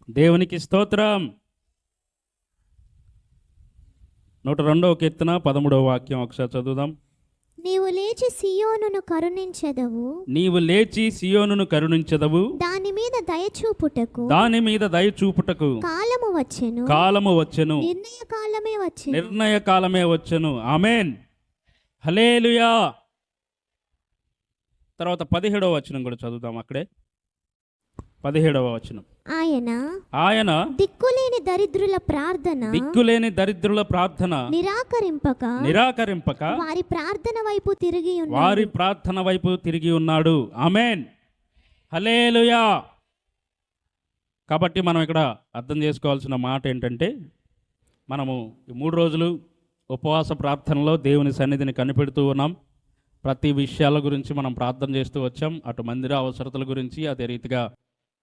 దేవునికి స్తోత్రం. 102వ కీర్తన 13వ వాక్యం ఒకసారి చదువుదాం. నీవు లేచి సియోనును కరుణించెదవు, నీవు లేచి సియోనును కరుణించెదవు, దాని మీద దయచూపుటకు దాని మీద దయ చూపుటకు కాలము వచ్చెను, కాలము వచ్చెను, నిర్ణయ కాలమే వచ్చెను. నిర్ణయ కాలమే వచ్చెను. ఆమేన్, హల్లెలూయా. తర్వాత 17వ వచనం కూడా చదువుదాం. అక్కడే 17వ వచనం. ఆయన దిక్కులేని దరిద్రుల ప్రార్థన, దిక్కులేని దరిద్రుల ప్రార్థన నిరాకరింపక వారి ప్రార్థన వైపు తిరిగి ఉన్నాడు. ఆమేన్, హల్లెలూయా. కాబట్టి మనం ఇక్కడ అర్థం చేసుకోవాల్సిన మాట ఏంటంటే, మనము ఈ 3 రోజులు ఉపవాస ప్రార్థనలో దేవుని సన్నిధిని కనిపెడుతూ ఉన్నాం. ప్రతి విషయాల గురించి మనం ప్రార్థన చేస్తూ వచ్చాం. అటు మందిర అవసరతల గురించి, అదే రీతిగా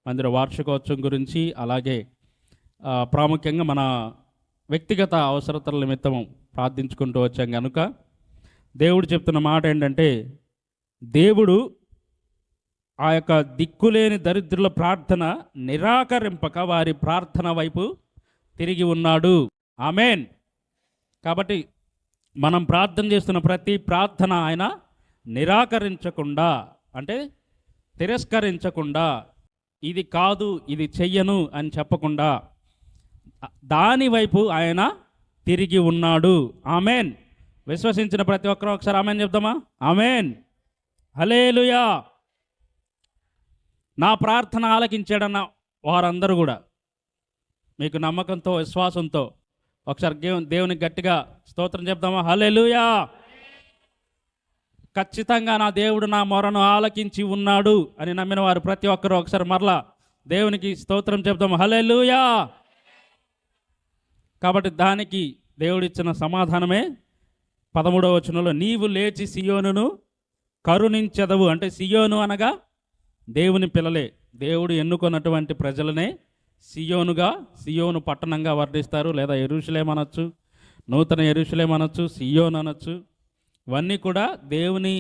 మందిర వార్షికోత్సవం గురించి, అలాగే ప్రాముఖ్యంగా మన వ్యక్తిగత అవసరతల నిమిత్తం ప్రార్థించుకుంటూ వచ్చాం. కనుక దేవుడు చెప్తున్న మాట ఏంటంటే, దేవుడు ఆ యొక్క దిక్కులేని దరిద్రుల ప్రార్థన నిరాకరింపక వారి ప్రార్థన వైపు తిరిగి ఉన్నాడు. ఆమేన్. కాబట్టి మనం ప్రార్థన చేస్తున్న ప్రతి ప్రార్థన ఆయన నిరాకరించకుండా, అంటే తిరస్కరించకుండా, ఇది కాదు, ఇది చెయ్యను అని చెప్పకుండా దాని వైపు ఆయన తిరిగి ఉన్నాడు. ఆమేన్. విశ్వసించిన ప్రతి ఒక్కరూ ఒకసారి ఆమేన్ చెప్దామా? ఆమేన్, హల్లెలూయా. నా ప్రార్థన ఆలకించాడన్న వారందరూ కూడా మీకు నమ్మకంతో, విశ్వాసంతో ఒకసారి దేవునికి గట్టిగా స్తోత్రం చెప్దామా? హల్లెలూయా. ఖచ్చితంగా నా దేవుడు నా మొరను ఆలకించి ఉన్నాడు అని నమ్మిన వారు ప్రతి ఒక్కరూ ఒకసారి మరలా దేవునికి స్తోత్రం చెప్దాము. హల్లెలూయా. కాబట్టి దానికి దేవుడిచ్చిన సమాధానమే 13వ వచనంలో, నీవు లేచి సియోనును కరుణించెదవు. అంటే సియోను అనగా దేవుని పిల్లలే, దేవుడు ఎన్నుకున్నటువంటి ప్రజలనే సియోను పట్టణంగా వర్ణిస్తారు. లేదా యెరూషలేం అనొచ్చు, నూతన యెరూషలేం అనొచ్చు, సియోను అనొచ్చు. ఇవన్నీ కూడా దేవుని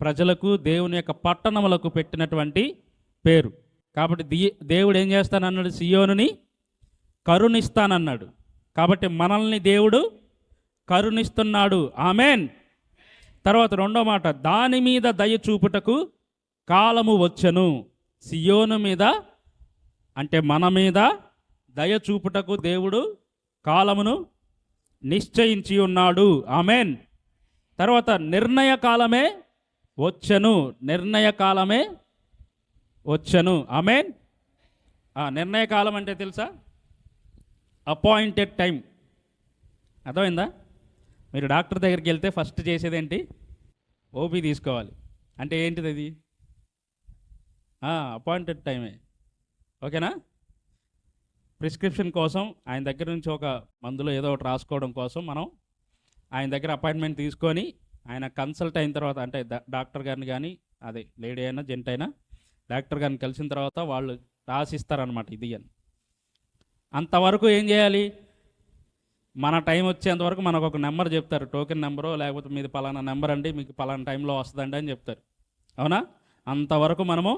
ప్రజలకు, దేవుని యొక్క పట్టణములకు పెట్టినటువంటి పేరు. కాబట్టి దేవుడు ఏం చేస్తానన్నాడు? సియోనుని కరుణిస్తానన్నాడు. కాబట్టి మనల్ని దేవుడు కరుణిస్తున్నాడు. ఆమేన్. తర్వాత 2వ మాట, దాని మీద దయ చూపుటకు కాలము వచ్చెను. సియోను మీద, అంటే మన మీద దయ చూపుటకు దేవుడు కాలమును నిశ్చయించి ఉన్నాడు. ఆమేన్. తర్వాత నిర్ణయ కాలమే వచ్చెను. నిర్ణయ కాలమే వచ్చెను. ఆమేన్. నిర్ణయ కాలం అంటే తెలుసా? Appointed time. అర్థమైందా? మీరు డాక్టర్ దగ్గరికి వెళ్తే ఫస్ట్ చేసేది ఏంటి? ఓపీ తీసుకోవాలి. అంటే ఏంటిది అది? అపాయింటెడ్ టైమే. ఓకేనా? ప్రిస్క్రిప్షన్ కోసం ఆయన దగ్గర నుంచి ఒక మందులో ఏదో ఒకటి రాసుకోవడం కోసం మనం ఆయన దగ్గర అపాయింట్మెంట్ తీసుకొని ఆయన కన్సల్ట్ అయిన తర్వాత, అంటే డాక్టర్ గారిని కానీ, అదే లేడీ అయినా జెంట్ అయినా, డాక్టర్ గారిని కలిసిన తర్వాత వాళ్ళు రాసిస్తారనమాట ఇది అని. అంతవరకు ఏం చేయాలి? మన టైం వచ్చేంతవరకు మనకు ఒక నెంబర్ చెప్తారు, టోకెన్ నెంబరో లేకపోతే మీది పలానా నెంబర్ అండి, మీకు పలానా టైంలో వస్తుందండి అని చెప్తారు. అవునా? అంతవరకు మనము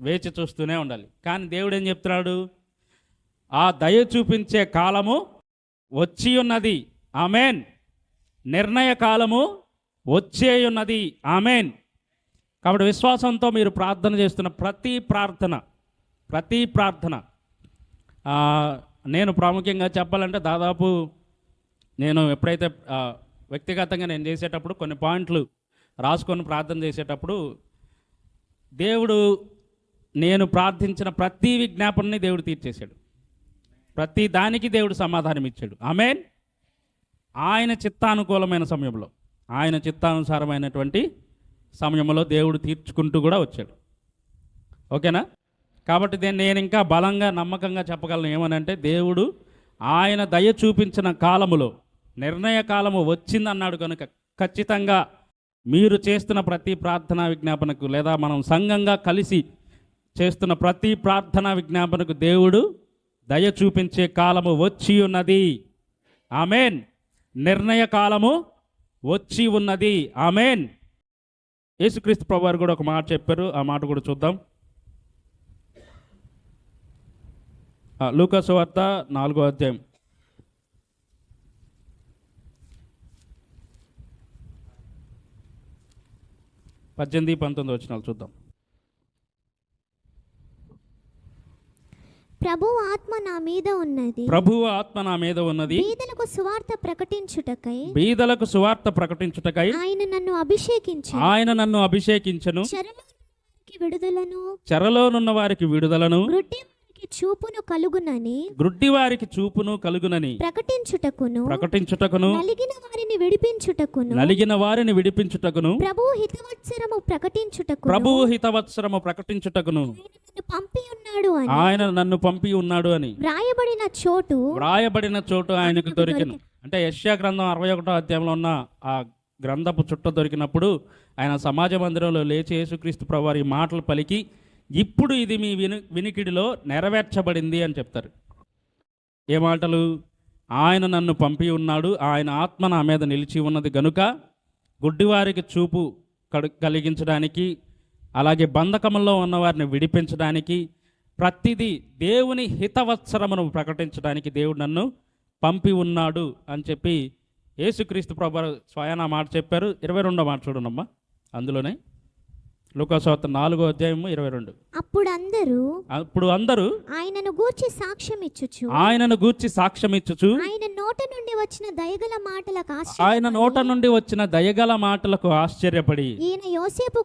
వేచి చూస్తూనే ఉండాలి. కానీ దేవుడు ఏం చెప్తున్నాడు? ఆ దయ చూపించే కాలము వచ్చి ఉన్నది. ఆమేన్. నిర్ణయ కాలము వచ్చే ఉన్నది. ఆమేన్. కాబట్టి విశ్వాసంతో మీరు ప్రార్థన చేస్తున్న ప్రతి ప్రార్థన నేను ప్రాముఖ్యంగా చెప్పాలంటే, దాదాపు నేను ఎప్పుడైతే వ్యక్తిగతంగా నేను చేసేటప్పుడు కొన్ని పాయింట్లు రాసుకొని ప్రార్థన చేసేటప్పుడు, దేవుడు నేను ప్రార్థించిన ప్రతి విజ్ఞాపనని దేవుడు తీర్చేశాడు. ప్రతి దానికి దేవుడు సమాధానం ఇచ్చాడు. ఆమేన్. ఆయన చిత్తానుకూలమైన సమయంలో, ఆయన చిత్తానుసారమైనటువంటి సమయంలో దేవుడు తీర్చుకుంటూ కూడా వచ్చాడు. ఓకేనా? కాబట్టి నేను ఇంకా బలంగా, నమ్మకంగా చెప్పగలను ఏమనంటే, దేవుడు ఆయన దయ చూపించిన కాలములో నిర్ణయ కాలము వచ్చిందన్నాడు. కనుక ఖచ్చితంగా మీరు చేస్తున్న ప్రతి ప్రార్థనా విజ్ఞాపనకు, లేదా మనం సంఘంగా కలిసి చేస్తున్న ప్రతి ప్రార్థనా విజ్ఞాపనకు దేవుడు దయ చూపించే కాలము వచ్చి ఉన్నది. ఆమేన్. నిర్ణయ కాలము వచ్చి ఉన్నది. ఆమేన్. యేసుక్రీస్తు ప్రభువారు కూడా ఒక మాట చెప్పారు. ఆ మాట కూడా చూద్దాం. లూకా సువార్త 4వ అధ్యాయం 18-19 వచనాలు చూద్దాం. ప్రభువు ఆత్మ నా మీద ఉన్నది, ప్రభువు ఆత్మ నా మీద ఉన్నది, బీదలకు సువార్త ప్రకటించుటకై బీదలకు సువార్త ప్రకటించుటకై ఆయన నన్ను అభిషేకించెను, చెరలోనున్న వారికి విడుదలను, గ్రుడ్డి వారికి చూపును కలుగునని ప్రకటించుటకును, నలిగిన వారిని విడిపించుటకును, ప్రభువు హితవత్సరము ప్రకటించుటకును ఆయన నన్ను పంపి ఉన్నాడు అని వ్రాయబడిన చోటు ఆయనకు దొరికిను. అంటే యెషయా గ్రంథం 61వ అధ్యాయంలో ఉన్న ఆ గ్రంథపు చుట్ట దొరికినప్పుడు ఆయన సమాజ మందిరంలో లేచి యేసుక్రీస్తు ప్రభువారి ఈ మాటలు పలికి, ఇప్పుడు ఇది మీ వినికిడిలో నెరవేర్చబడింది అని చెప్తారు. ఏ మాటలు? ఆయన నన్ను పంపి ఉన్నాడు, ఆయన ఆత్మ నా మీద నిలిచి ఉన్నది గనుక గుడ్డివారికి చూపు కలిగించడానికి, అలాగే బంధకములో ఉన్నవారిని విడిపించడానికి, ప్రతిదీ దేవుని హితవత్సరమును ప్రకటించడానికి దేవుడు నన్ను పంపి ఉన్నాడు అని చెప్పి యేసుక్రీస్తు ప్రభువు స్వయాన మాట చెప్పారు. 22వ మాట చూడనమ్మా, అందులోనే లూకా సువార్త 4వ అధ్యాయము 22. అప్పుడు అందరూ ఆయనను గూర్చి సాక్ష్యం ఇచ్చుచు ఆయన నోట నుండి వచ్చిన దయగల మాటలకు ఆశ్చర్యపడి ఈయన యోసేపు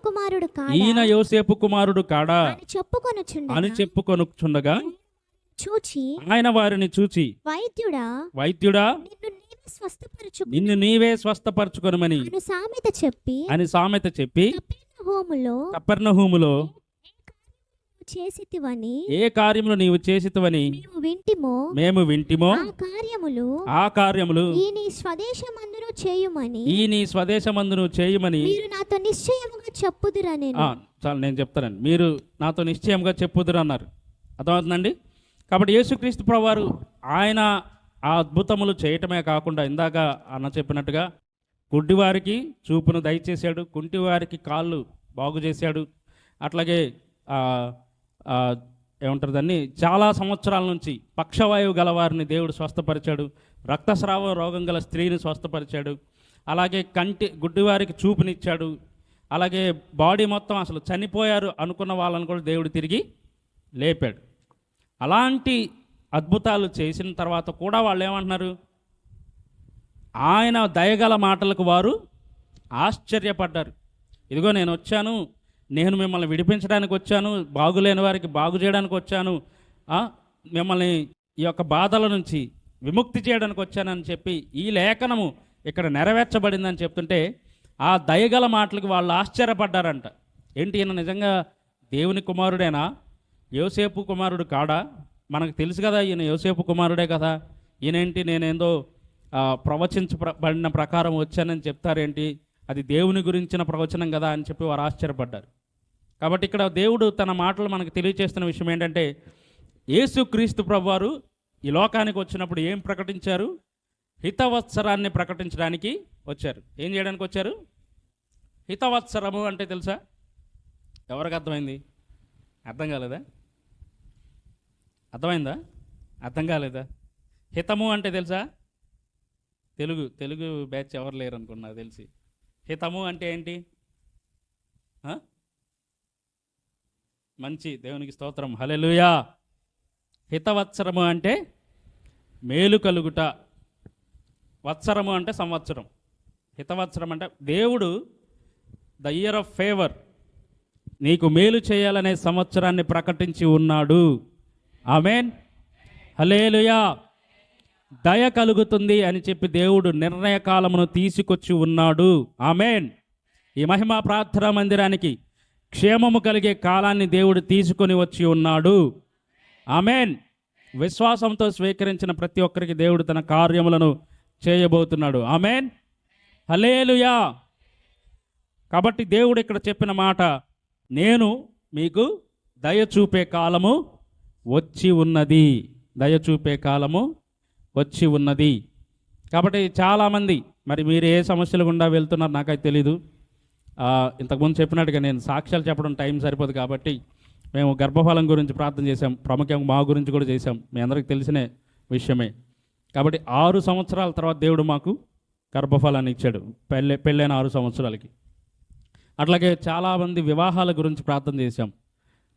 కుమారుడు కాడా అని చెప్పుకొనుచుండగా ఆయన వారిని చూచి వైద్యుడా నిన్ను నీవే స్వస్థపరచుకొనమని అని సామెత చెప్పి కపెర్నహూములో ఏ కార్యములు నీవు చేసితివని మేము వింటిమో ఆ కార్యములు ఈ నీ స్వదేశమందును చేయమని చాలు నేను చెప్తానండి, మీరు నాతో నిశ్చయంగా చెప్పుదురు అన్నారు. అర్థమవుతుందండి? కాబట్టి యేసుక్రీస్తు ప్రభువారు ఆయన ఆ అద్భుతములు చేయటమే కాకుండా ఇందాక అన్న చెప్పినట్టుగా గుడ్డివారికి చూపును దయచేశాడు, కుంటివారికి కాళ్ళు బాగు చేశాడు, అట్లాగే ఏమంటారు దాన్ని, చాలా సంవత్సరాల నుంచి పక్షవాయువు గలవారిని దేవుడు స్వస్థపరిచాడు, రక్తస్రావ రోగం గల స్త్రీని స్వస్థపరిచాడు, అలాగే గుడ్డివారికి చూపునిచ్చాడు, అలాగే బాడీ మొత్తం అసలు చనిపోయారు అనుకున్న వాళ్ళని కూడా దేవుడు తిరిగి లేపాడు. అలాంటి అద్భుతాలు చేసిన తర్వాత కూడా వాళ్ళు ఏమంటున్నారు? ఆయన దయగల మాటలకు వారు ఆశ్చర్యపడ్డారు. ఇదిగో నేను వచ్చాను, నేను మిమ్మల్ని విడిపించడానికి వచ్చాను, బాగులేని వారికి బాగు చేయడానికి వచ్చాను, మిమ్మల్ని ఈ యొక్క బాధల నుంచి విముక్తి చేయడానికి వచ్చానని చెప్పి ఈ లేఖనము ఇక్కడ నెరవేర్చబడిందని చెప్తుంటే ఆ దయగల మాటలకు వాళ్ళు ఆశ్చర్యపడ్డారంట. ఏంటి, ఈయన నిజంగా దేవుని కుమారుడేనా? యోసేపు కుమారుడు కాడా? మనకు తెలుసు కదా ఈయన యోసేపు కుమారుడే కదా, ఈయనేంటి నేనేందో ప్రవచించబడిన ప్రకారం వచ్చానని చెప్తారేంటి, అది దేవుని గురించిన ప్రవచనం కదా అని చెప్పి వారు ఆశ్చర్యపడ్డారు. కాబట్టి ఇక్కడ దేవుడు తన మాటలు మనకు తెలియజేస్తున్న విషయం ఏంటంటే, యేసుక్రీస్తు ప్రభువారు ఈ లోకానికి వచ్చినప్పుడు ఏం ప్రకటించారు? హితవత్సరాన్ని ప్రకటించడానికి వచ్చారు. ఏం చేయడానికి వచ్చారు? హితవత్సరము అంటే తెలుసా? ఎవరికి అర్థమైంది? అర్థం కాలేదా? అర్థమైందా? అర్థం కాలేదా? హితము అంటే తెలుసా? తెలుగు బ్యాచ్ ఎవరు లేరు అనుకున్నా తెలిసి. హితము అంటే ఏంటి? మంచి, దేవునికి స్తోత్రం, హల్లెలూయా. హితవత్సరము అంటే మేలు కలుగుట, వత్సరము అంటే సంవత్సరం, హితవత్సరం అంటే దేవుడు ద ఇయర్ ఆఫ్ ఫేవర్, నీకు మేలు చేయాలనే సంవత్సరాన్ని ప్రకటించి ఉన్నాడు. ఆమేన్, హల్లెలూయా. దయ కలుగుతుంది అని చెప్పి దేవుడు నిర్ణయ కాలమును తీసుకొచ్చి ఉన్నాడు. ఆమేన్. ఈ మహిమా ప్రార్థనా మందిరానికి క్షేమము కలిగే కాలాన్ని దేవుడు తీసుకొని వచ్చి ఉన్నాడు. ఆమేన్. విశ్వాసంతో స్వీకరించిన ప్రతి ఒక్కరికి దేవుడు తన కార్యములను చేయబోతున్నాడు. ఆమేన్, హల్లెలూయా. కాబట్టి దేవుడు ఇక్కడ చెప్పిన మాట, నేను మీకు దయ చూపే కాలము వచ్చి ఉన్నది, దయ చూపే కాలము వచ్చి ఉన్నది. కాబట్టి చాలామంది, మరి మీరు ఏ సమస్యలు గుండా వెళ్తున్నారు నాకైతే తెలీదు. ఇంతకుముందు చెప్పినట్టుగా నేను సాక్ష్యాలు చెప్పడం టైం సరిపోదు కాబట్టి మేము గర్భఫలం గురించి ప్రార్థన చేశాం, ప్రాముఖ్యంగా మా గురించి కూడా చేశాం, మీ అందరికీ తెలిసిన విషయమే. కాబట్టి 6 సంవత్సరాల తర్వాత దేవుడు మాకు గర్భఫలాన్ని ఇచ్చాడు, పెళ్ళైన 6 సంవత్సరాలకి. అట్లాగే చాలామంది వివాహాల గురించి ప్రార్థన చేశాం,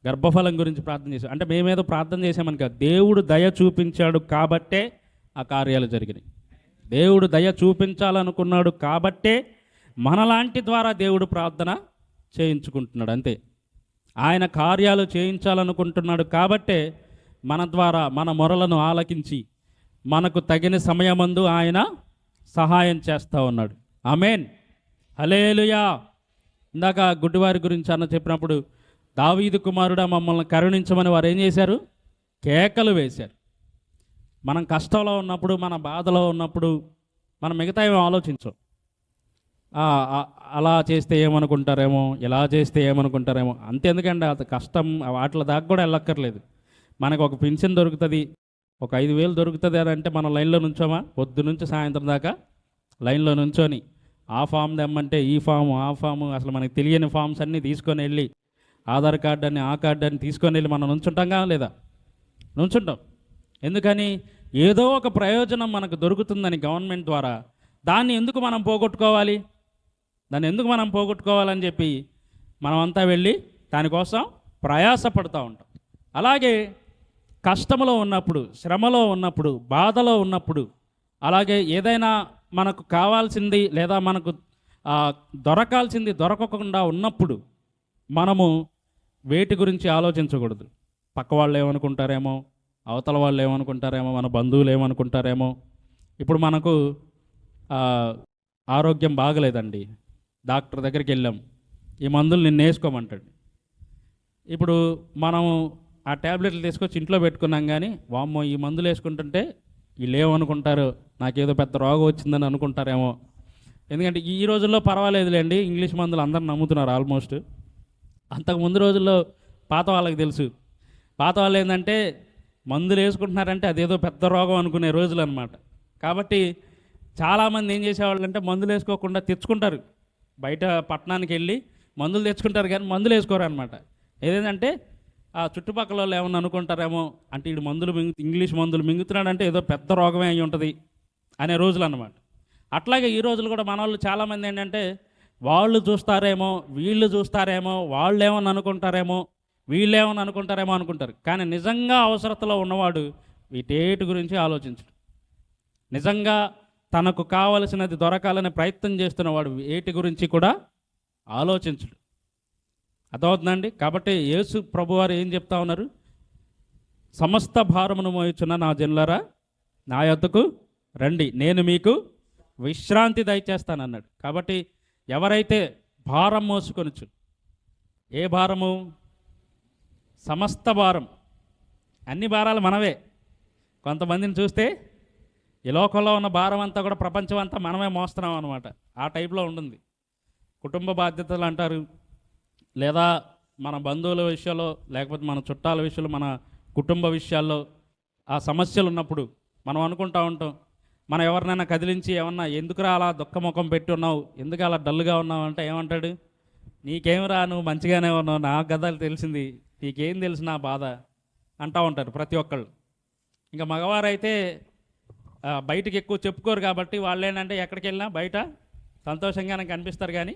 గర్భఫలం గురించి ప్రార్థన చేశాం. అంటే మేమేదో ప్రార్థన చేశామని కాదు, దేవుడు దయ చూపించాడు కాబట్టే ఆ కార్యాలు జరిగినాయి. దేవుడు దయ చూపించాలనుకున్నాడు కాబట్టే మనలాంటి ద్వారా దేవుడు ప్రార్థన చేయించుకుంటున్నాడు, అంతే. ఆయన కార్యాలు చేయించాలనుకుంటున్నాడు కాబట్టే మన ద్వారా మన మొరలను ఆలకించి మనకు తగిన సమయమందు ఆయన సహాయం చేస్తూ ఉన్నాడు. ఆమేన్, హల్లెలూయా. ఇందాక గుడ్డివారి గురించి అన్న చెప్పినప్పుడు, దావీదు కుమారుడా మమ్మల్ని కరుణించమని వారు ఏం చేశారు? కేకలు వేశారు. మనం కష్టంలో ఉన్నప్పుడు, మన బాధలో ఉన్నప్పుడు మనం మిగతా ఏమో ఆలోచించం. అలా చేస్తే ఏమనుకుంటారేమో, ఇలా చేస్తే ఏమనుకుంటారేమో, అంతెందుకండి అది కష్టం వాటిలో దాకా కూడా వెళ్ళక్కర్లేదు. మనకు ఒక పెన్షన్ దొరుకుతుంది, ఒక 5,000 దొరుకుతుంది అని అంటే మనం లైన్లో నుంచోమా? పొద్దు నుంచి సాయంత్రం దాకా లైన్లో నుంచొని ఆ ఫామ్ తెమ్మంటే ఈ ఫాము ఆ ఫాము, అసలు మనకి తెలియని ఫామ్స్ అన్నీ తీసుకొని వెళ్ళి ఆధార్ కార్డు అని ఆ కార్డు అని తీసుకొని వెళ్ళి మనం నుంచుంటాంగా లేదా? నుంచుంటాం. ఎందుకని? ఏదో ఒక ప్రయోజనం మనకు దొరుకుతుందని గవర్నమెంట్ ద్వారా. దాన్ని ఎందుకు మనం పోగొట్టుకోవాలి? పోగొట్టుకోవాలని చెప్పి మనమంతా వెళ్ళి దానికోసం ప్రయాసపడుతూ ఉంటాం. అలాగే కష్టంలో ఉన్నప్పుడు, శ్రమలో ఉన్నప్పుడు, బాధలో ఉన్నప్పుడు, అలాగే ఏదైనా మనకు కావాల్సింది లేదా మనకు దొరకాల్సింది దొరకకుండా ఉన్నప్పుడు మనము వేటి గురించి ఆలోచించకూడదు. పక్క వాళ్ళు ఏమనుకుంటారేమో, అవతల వాళ్ళు ఏమనుకుంటారేమో, మన బంధువులు ఏమనుకుంటారేమో. ఇప్పుడు మనకు ఆరోగ్యం బాగలేదండి, డాక్టర్ దగ్గరికి వెళ్ళాం, ఈ మందులు నిన్ను వేసుకోమంటాడు. ఇప్పుడు మనం ఆ ట్యాబ్లెట్లు తీసుకొచ్చి ఇంట్లో పెట్టుకున్నాం, కానీ వామ్మో ఈ మందులు వేసుకుంటుంటే వీళ్ళు ఏమనుకుంటారు, నాకేదో పెద్ద రోగం వచ్చిందని అనుకుంటారేమో. ఎందుకంటే ఈ రోజుల్లో పర్వాలేదులేండి, ఇంగ్లీష్ మందులు అందరూ నమ్ముతున్నారు ఆల్మోస్ట్. అంతకుముందు రోజుల్లో పాత వాళ్ళకి తెలుసు. పాత వాళ్ళు ఏంటంటే మందులు వేసుకుంటున్నారంటే అదేదో పెద్ద రోగం అనుకునే రోజులు అనమాట. కాబట్టి చాలామంది ఏం చేసేవాళ్ళు అంటే మందులు వేసుకోకుండా తెచ్చుకుంటారు, బయట పట్టణానికి వెళ్ళి మందులు తెచ్చుకుంటారు, కానీ మందులు వేసుకోరు అనమాట. ఏదేంటంటే ఆ చుట్టుపక్కల వాళ్ళు ఏమన్నా అనుకుంటారేమో, అంటే వీడు ఇంగ్లీష్ మందులు మింగుతున్నాడంటే ఏదో పెద్ద రోగమే అయి ఉంటుంది అనే రోజులు అన్నమాట. అట్లాగే ఈ రోజులు కూడా మన వాళ్ళు చాలామంది ఏంటంటే వాళ్ళు చూస్తారేమో, వీళ్ళు చూస్తారేమో, వాళ్ళు ఏమని అనుకుంటారేమో, వీళ్ళు ఏమని అనుకుంటారేమో అనుకుంటారు. కానీ నిజంగా అవసరతలో ఉన్నవాడు వీటేటి గురించి ఆలోచించడు. నిజంగా తనకు కావలసినది దొరకాలని ప్రయత్నం చేస్తున్నవాడు వేటి గురించి కూడా ఆలోచించడు. అర్థమవుతుందండి? కాబట్టి యేసు ప్రభువారు ఏం చెప్తా ఉన్నారు? సమస్త భారమును మోయుచున్న నా జనులారా నా యొద్దకు రండి, నేను మీకు విశ్రాంతి దయచేస్తానన్నాడు. కాబట్టి ఎవరైతే భారం మోసుకొనుచు, ఏ భారము? సమస్త భారం, అన్ని భారాలు మనవే. కొంతమందిని చూస్తే ఈ లోకంలో ఉన్న భారం అంతా కూడా ప్రపంచం అంతా మనమే మోస్తున్నాం అనమాట. ఆ టైప్లో ఉంటుంది. కుటుంబ బాధ్యతలు అంటారు, లేదా మన బంధువుల విషయాల్లో, లేకపోతే మన చుట్టాల విషయంలో, మన కుటుంబ విషయాల్లో ఆ సమస్యలు ఉన్నప్పుడు మనం అనుకుంటా ఉంటాం, మనం ఎవరినైనా కదిలించి ఏమన్నా ఎందుకురా అలా దుఃఖముఖం పెట్టి ఉన్నావు, ఎందుకు అలా డల్గా ఉన్నావు అంటే ఏమంటాడు? నీకేమిరా, నువ్వు మంచిగానే ఉన్నావు, నా గదాలు తెలిసింది, నీకేం తెలుసు నా బాధ అంటూ ఉంటారు ప్రతి ఒక్కళ్ళు. ఇంకా మగవారైతే బయటకు ఎక్కువ చెప్పుకోరు కాబట్టి వాళ్ళు ఏంటంటే ఎక్కడికి వెళ్ళినా బయట సంతోషంగానే కనిపిస్తారు, కానీ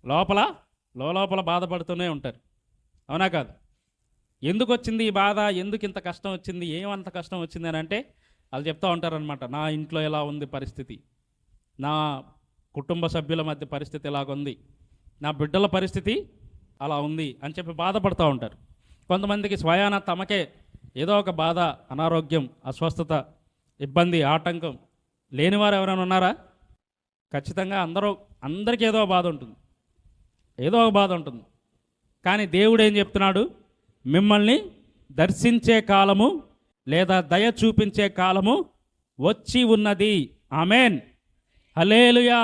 లోపల బాధపడుతూనే ఉంటారు. అవునా కాదు? ఎందుకు వచ్చింది ఈ బాధ, ఎందుకు ఇంత కష్టం వచ్చింది, ఏమంత కష్టం వచ్చింది అని అంటే వాళ్ళు చెప్తూ ఉంటారనమాట. నా ఇంట్లో ఎలా ఉంది పరిస్థితి, నా కుటుంబ సభ్యుల మధ్య పరిస్థితి ఎలాగుంది, నా బిడ్డల పరిస్థితి అలా ఉంది అని చెప్పి బాధపడుతూ ఉంటారు. కొంతమందికి స్వయాన తమకే ఏదో ఒక బాధ, అనారోగ్యం, అస్వస్థత, ఇబ్బంది, ఆటంకం లేనివారు ఎవరైనా ఉన్నారా? ఖచ్చితంగా అందరికీ ఏదో బాధ ఉంటుంది, ఏదో ఒక బాధ ఉంటుంది. కానీ దేవుడు ఏం చెప్తున్నాడు? మిమ్మల్ని దర్శించే కాలము లేదా దయ చూపించే కాలము వచ్చి ఉన్నది. ఆమేన్, హల్లెలూయా.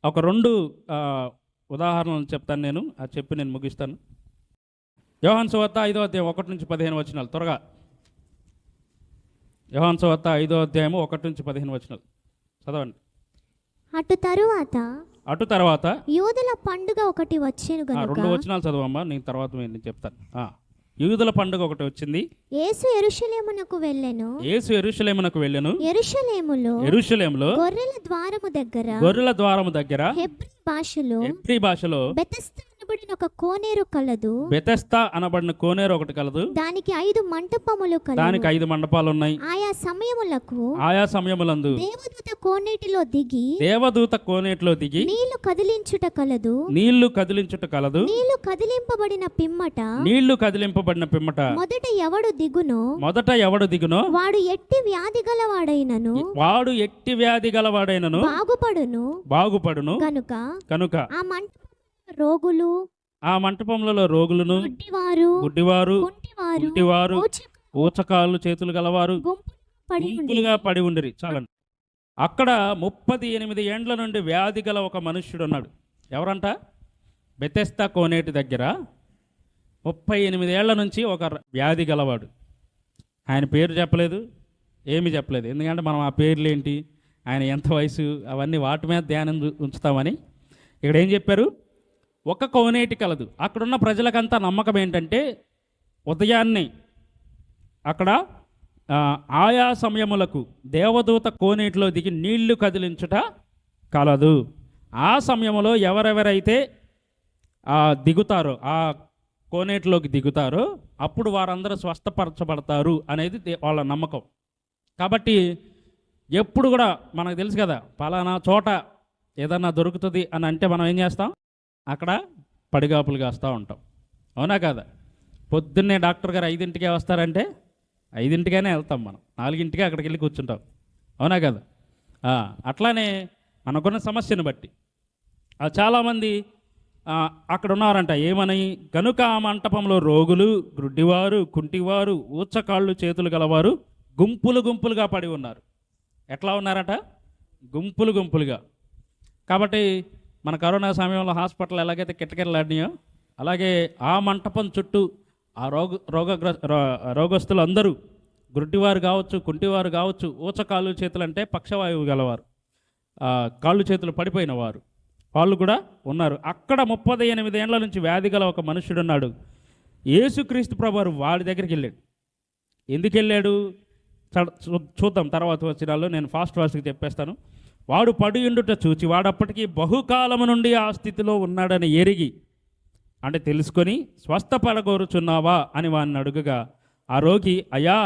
ఒక 2 ఉదాహరణలు చెప్తాను నేను, అది చెప్పి నేను ముగిస్తాను. యోహాను సువార్త 5వ అధ్యాయం 1 నుంచి 15 వచనాలు త్వరగా. యోహాను సువార్త 5వ అధ్యాయము 1 నుంచి 15 వచనాలు చదవండి. అటు తరువాత యూదుల పండుగ ఒకటి వచ్చెను గనుక 2 వచనాలు చదవమ్మా, నేను తర్వాత నేను చెప్తాను. యూదుల పండుగ ఒకటి వచ్చింది. యేసు యెరూషలేమునకు వెళ్ళెను. యెరూషలేములో గొర్రెల ద్వారము దగ్గర హెబ్రీ భాషలో బెతెస్దా అనబడిన ఒక కోనేరు కలదు. బెతెస్దా అనబడిన కోనేరు ఒకటి కలదు. దానికి 5 మంటపములు కలవు. దానికి 5 మండపాలు ఉన్నాయి. ఆయా సమయములందు దేవదూత కోనేటిలో దిగి నీళ్లు కదిలించుట కలదు. నీళ్లు కదిలింపబడిన పిమ్మట మొదట ఎవడు దిగునో వాడు ఎట్టి వ్యాధి గలవాడైనను బాగుపడును కనుక ఆ మంటపంలో రోగులను, గుడ్డివారు, ఊచకాళ్ళు చేతులు గలవారు గుంపులుగా పడి ఉండిరి. చాలండి. అక్కడ 38 ఏండ్ల నుండి వ్యాధి గల ఒక మనుష్యుడు ఉన్నాడు. ఎవరంట? బెతెస్దా కోనేటి దగ్గర 38 ఏళ్ల నుంచి ఒక వ్యాధి గలవాడు. ఆయన పేరు చెప్పలేదు, ఏమీ చెప్పలేదు. ఎందుకంటే మనం ఆ పేర్లు ఏంటి, ఆయన ఎంత వయసు, అవన్నీ వాటి మీద ధ్యానం ఉంచుతామని. ఇక్కడ ఏం చెప్పారు? ఒక కోనేటి కలదు. అక్కడున్న ప్రజలకంతా నమ్మకం ఏంటంటే ఉదయాన్నే అక్కడ ఆయా సమయములకు దేవదూత కోనేటిలో దిగి నీళ్లు కదిలించుట కలదు. ఆ సమయంలో ఎవరెవరైతే దిగుతారో, ఆ కోనేటిలోకి దిగుతారో అప్పుడు వారందరూ స్వస్థపరచబడతారు అనేది వాళ్ళ నమ్మకం. కాబట్టి ఎప్పుడు కూడా మనకు తెలుసు కదా, పలానా చోట ఏదన్నా దొరుకుతుంది అని అంటే మనం ఏం చేస్తాం? అక్కడ పడిగాపులు కాస్తూ ఉంటాం. అవునా కదా? పొద్దున్నే డాక్టర్ గారు 5ంటికే వస్తారంటే 5ంటికైనా వెళ్తాం, మనం 4ంటికే అక్కడికి వెళ్ళి కూర్చుంటాం. అవునా కదా? అట్లానే మనకున్న సమస్యను బట్టి చాలామంది అక్కడ ఉన్నారంట. ఏమని? కనుక ఆ మంటపంలో రోగులు, గ్రుడ్డివారు, కుంటివారు, ఊచకాళ్ళు చేతులు గలవారు గుంపులుగా పడి ఉన్నారు. ఎట్లా ఉన్నారట? గుంపులుగా. కాబట్టి మన కరోనా సమయంలో హాస్పిటల్ ఎలాగైతే కిటకిటలాడినాయో అలాగే ఆ మంటపం చుట్టూ ఆ రోగస్తులు అందరూ, గుడ్డివారు కావచ్చు, కుంటివారు కావచ్చు, ఊచకాళ్ళు చేతులు అంటే పక్షవాయువు గలవారు, కాళ్ళు చేతులు పడిపోయిన వారు, వాళ్ళు కూడా ఉన్నారు. అక్కడ 38 ఏండ్ల నుంచి వ్యాధి గల ఒక మనుషుడు ఉన్నాడు. యేసుక్రీస్తు ప్రభువారు వాడి దగ్గరికి వెళ్ళాడు. ఎందుకు వెళ్ళాడు చూద్దాం తర్వాత వచనాల్లో. నేను ఫాస్ట్గా చెప్పేస్తాను. వాడు పడి ఉండుట చూచి వాడప్పటికీ బహుకాలము నుండి ఆ స్థితిలో ఉన్నాడని ఎరిగి, అంటే తెలుసుకొని, స్వస్థపడగోరుచున్నావా అని వాడిని అడుగగా ఆ రోగి, అయ్యా,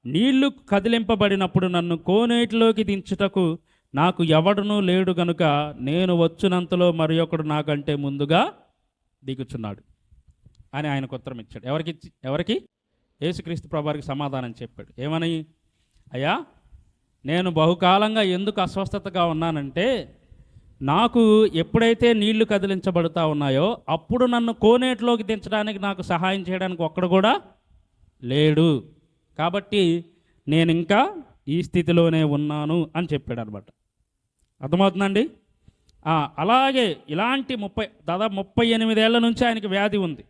నీళ్లు కదిలింపబడినప్పుడు నన్ను కోనేటిలోకి దించుటకు నాకు ఎవడునూ లేడు గనుక నేను వచ్చినంతలో మరి ఒకడు నాకంటే ముందుగా దిగుచున్నాడు అని ఆయనకు ఉత్తరం ఇచ్చాడు. ఎవరికి? యేసుక్రీస్తు ప్రభువారికి సమాధానం చెప్పాడు. ఏమని? అయ్యా, నేను బహుకాలంగా ఎందుకు అస్వస్థతగా ఉన్నానంటే నాకు ఎప్పుడైతే నీళ్లు కదిలించబడుతూ ఉన్నాయో అప్పుడు నన్ను కోనేటిలోకి దించడానికి నాకు సహాయం చేయడానికి ఒక్కడు కూడా లేడు. కాబట్టి నేను ఇంకా ఈ స్థితిలోనే ఉన్నాను అని చెప్పాడు అనమాట. అర్థమవుతుందండి? అలాగే ఇలాంటి దాదాపు 38 ఏళ్ల నుంచి ఆయనకి వ్యాధి ఉంది.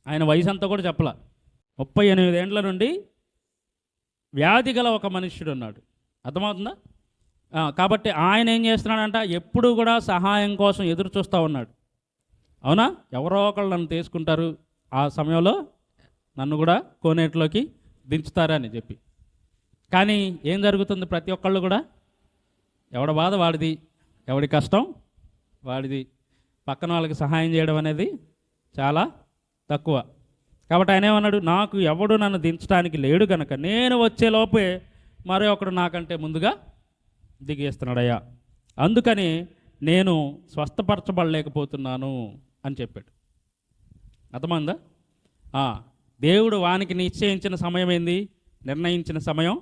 ఆయన వయసు అంతా కూడా చెప్పలా. 38 ఏండ్ల నుండి వ్యాధి గల ఒక మనుష్యుడు ఉన్నాడు. అర్థమవుతుందా? కాబట్టి ఆయన ఏం చేస్తున్నాడంట? ఎప్పుడు కూడా సహాయం కోసం ఎదురు చూస్తూ ఉన్నాడు. అవునా? ఎవరో ఒకళ్ళు నన్ను తీసుకుంటారు, ఆ సమయంలో నన్ను కూడా కోనేటిలోకి దించుతారని చెప్పి. కానీ ఏం జరుగుతుంది? ప్రతి ఒక్కళ్ళు కూడా ఎవడ బాధ వాడిది, ఎవడి కష్టం వాడిది. పక్కన వాళ్ళకి సహాయం చేయడం అనేది చాలా తక్కువ. కాబట్టి ఆయన ఏమన్నాడు? నాకు ఎవడు నన్ను దించడానికి లేడు కనుక నేను వచ్చేలోపే మరో ఒకడు నాకంటే ముందుగా దిగేస్తున్నాడయ్యా, అందుకని నేను స్వస్థపరచబడలేకపోతున్నాను అని చెప్పాడు. అర్థమైందా? దేవుడు వానికి నిశ్చయించిన సమయం ఏంది? నిర్ణయించిన సమయం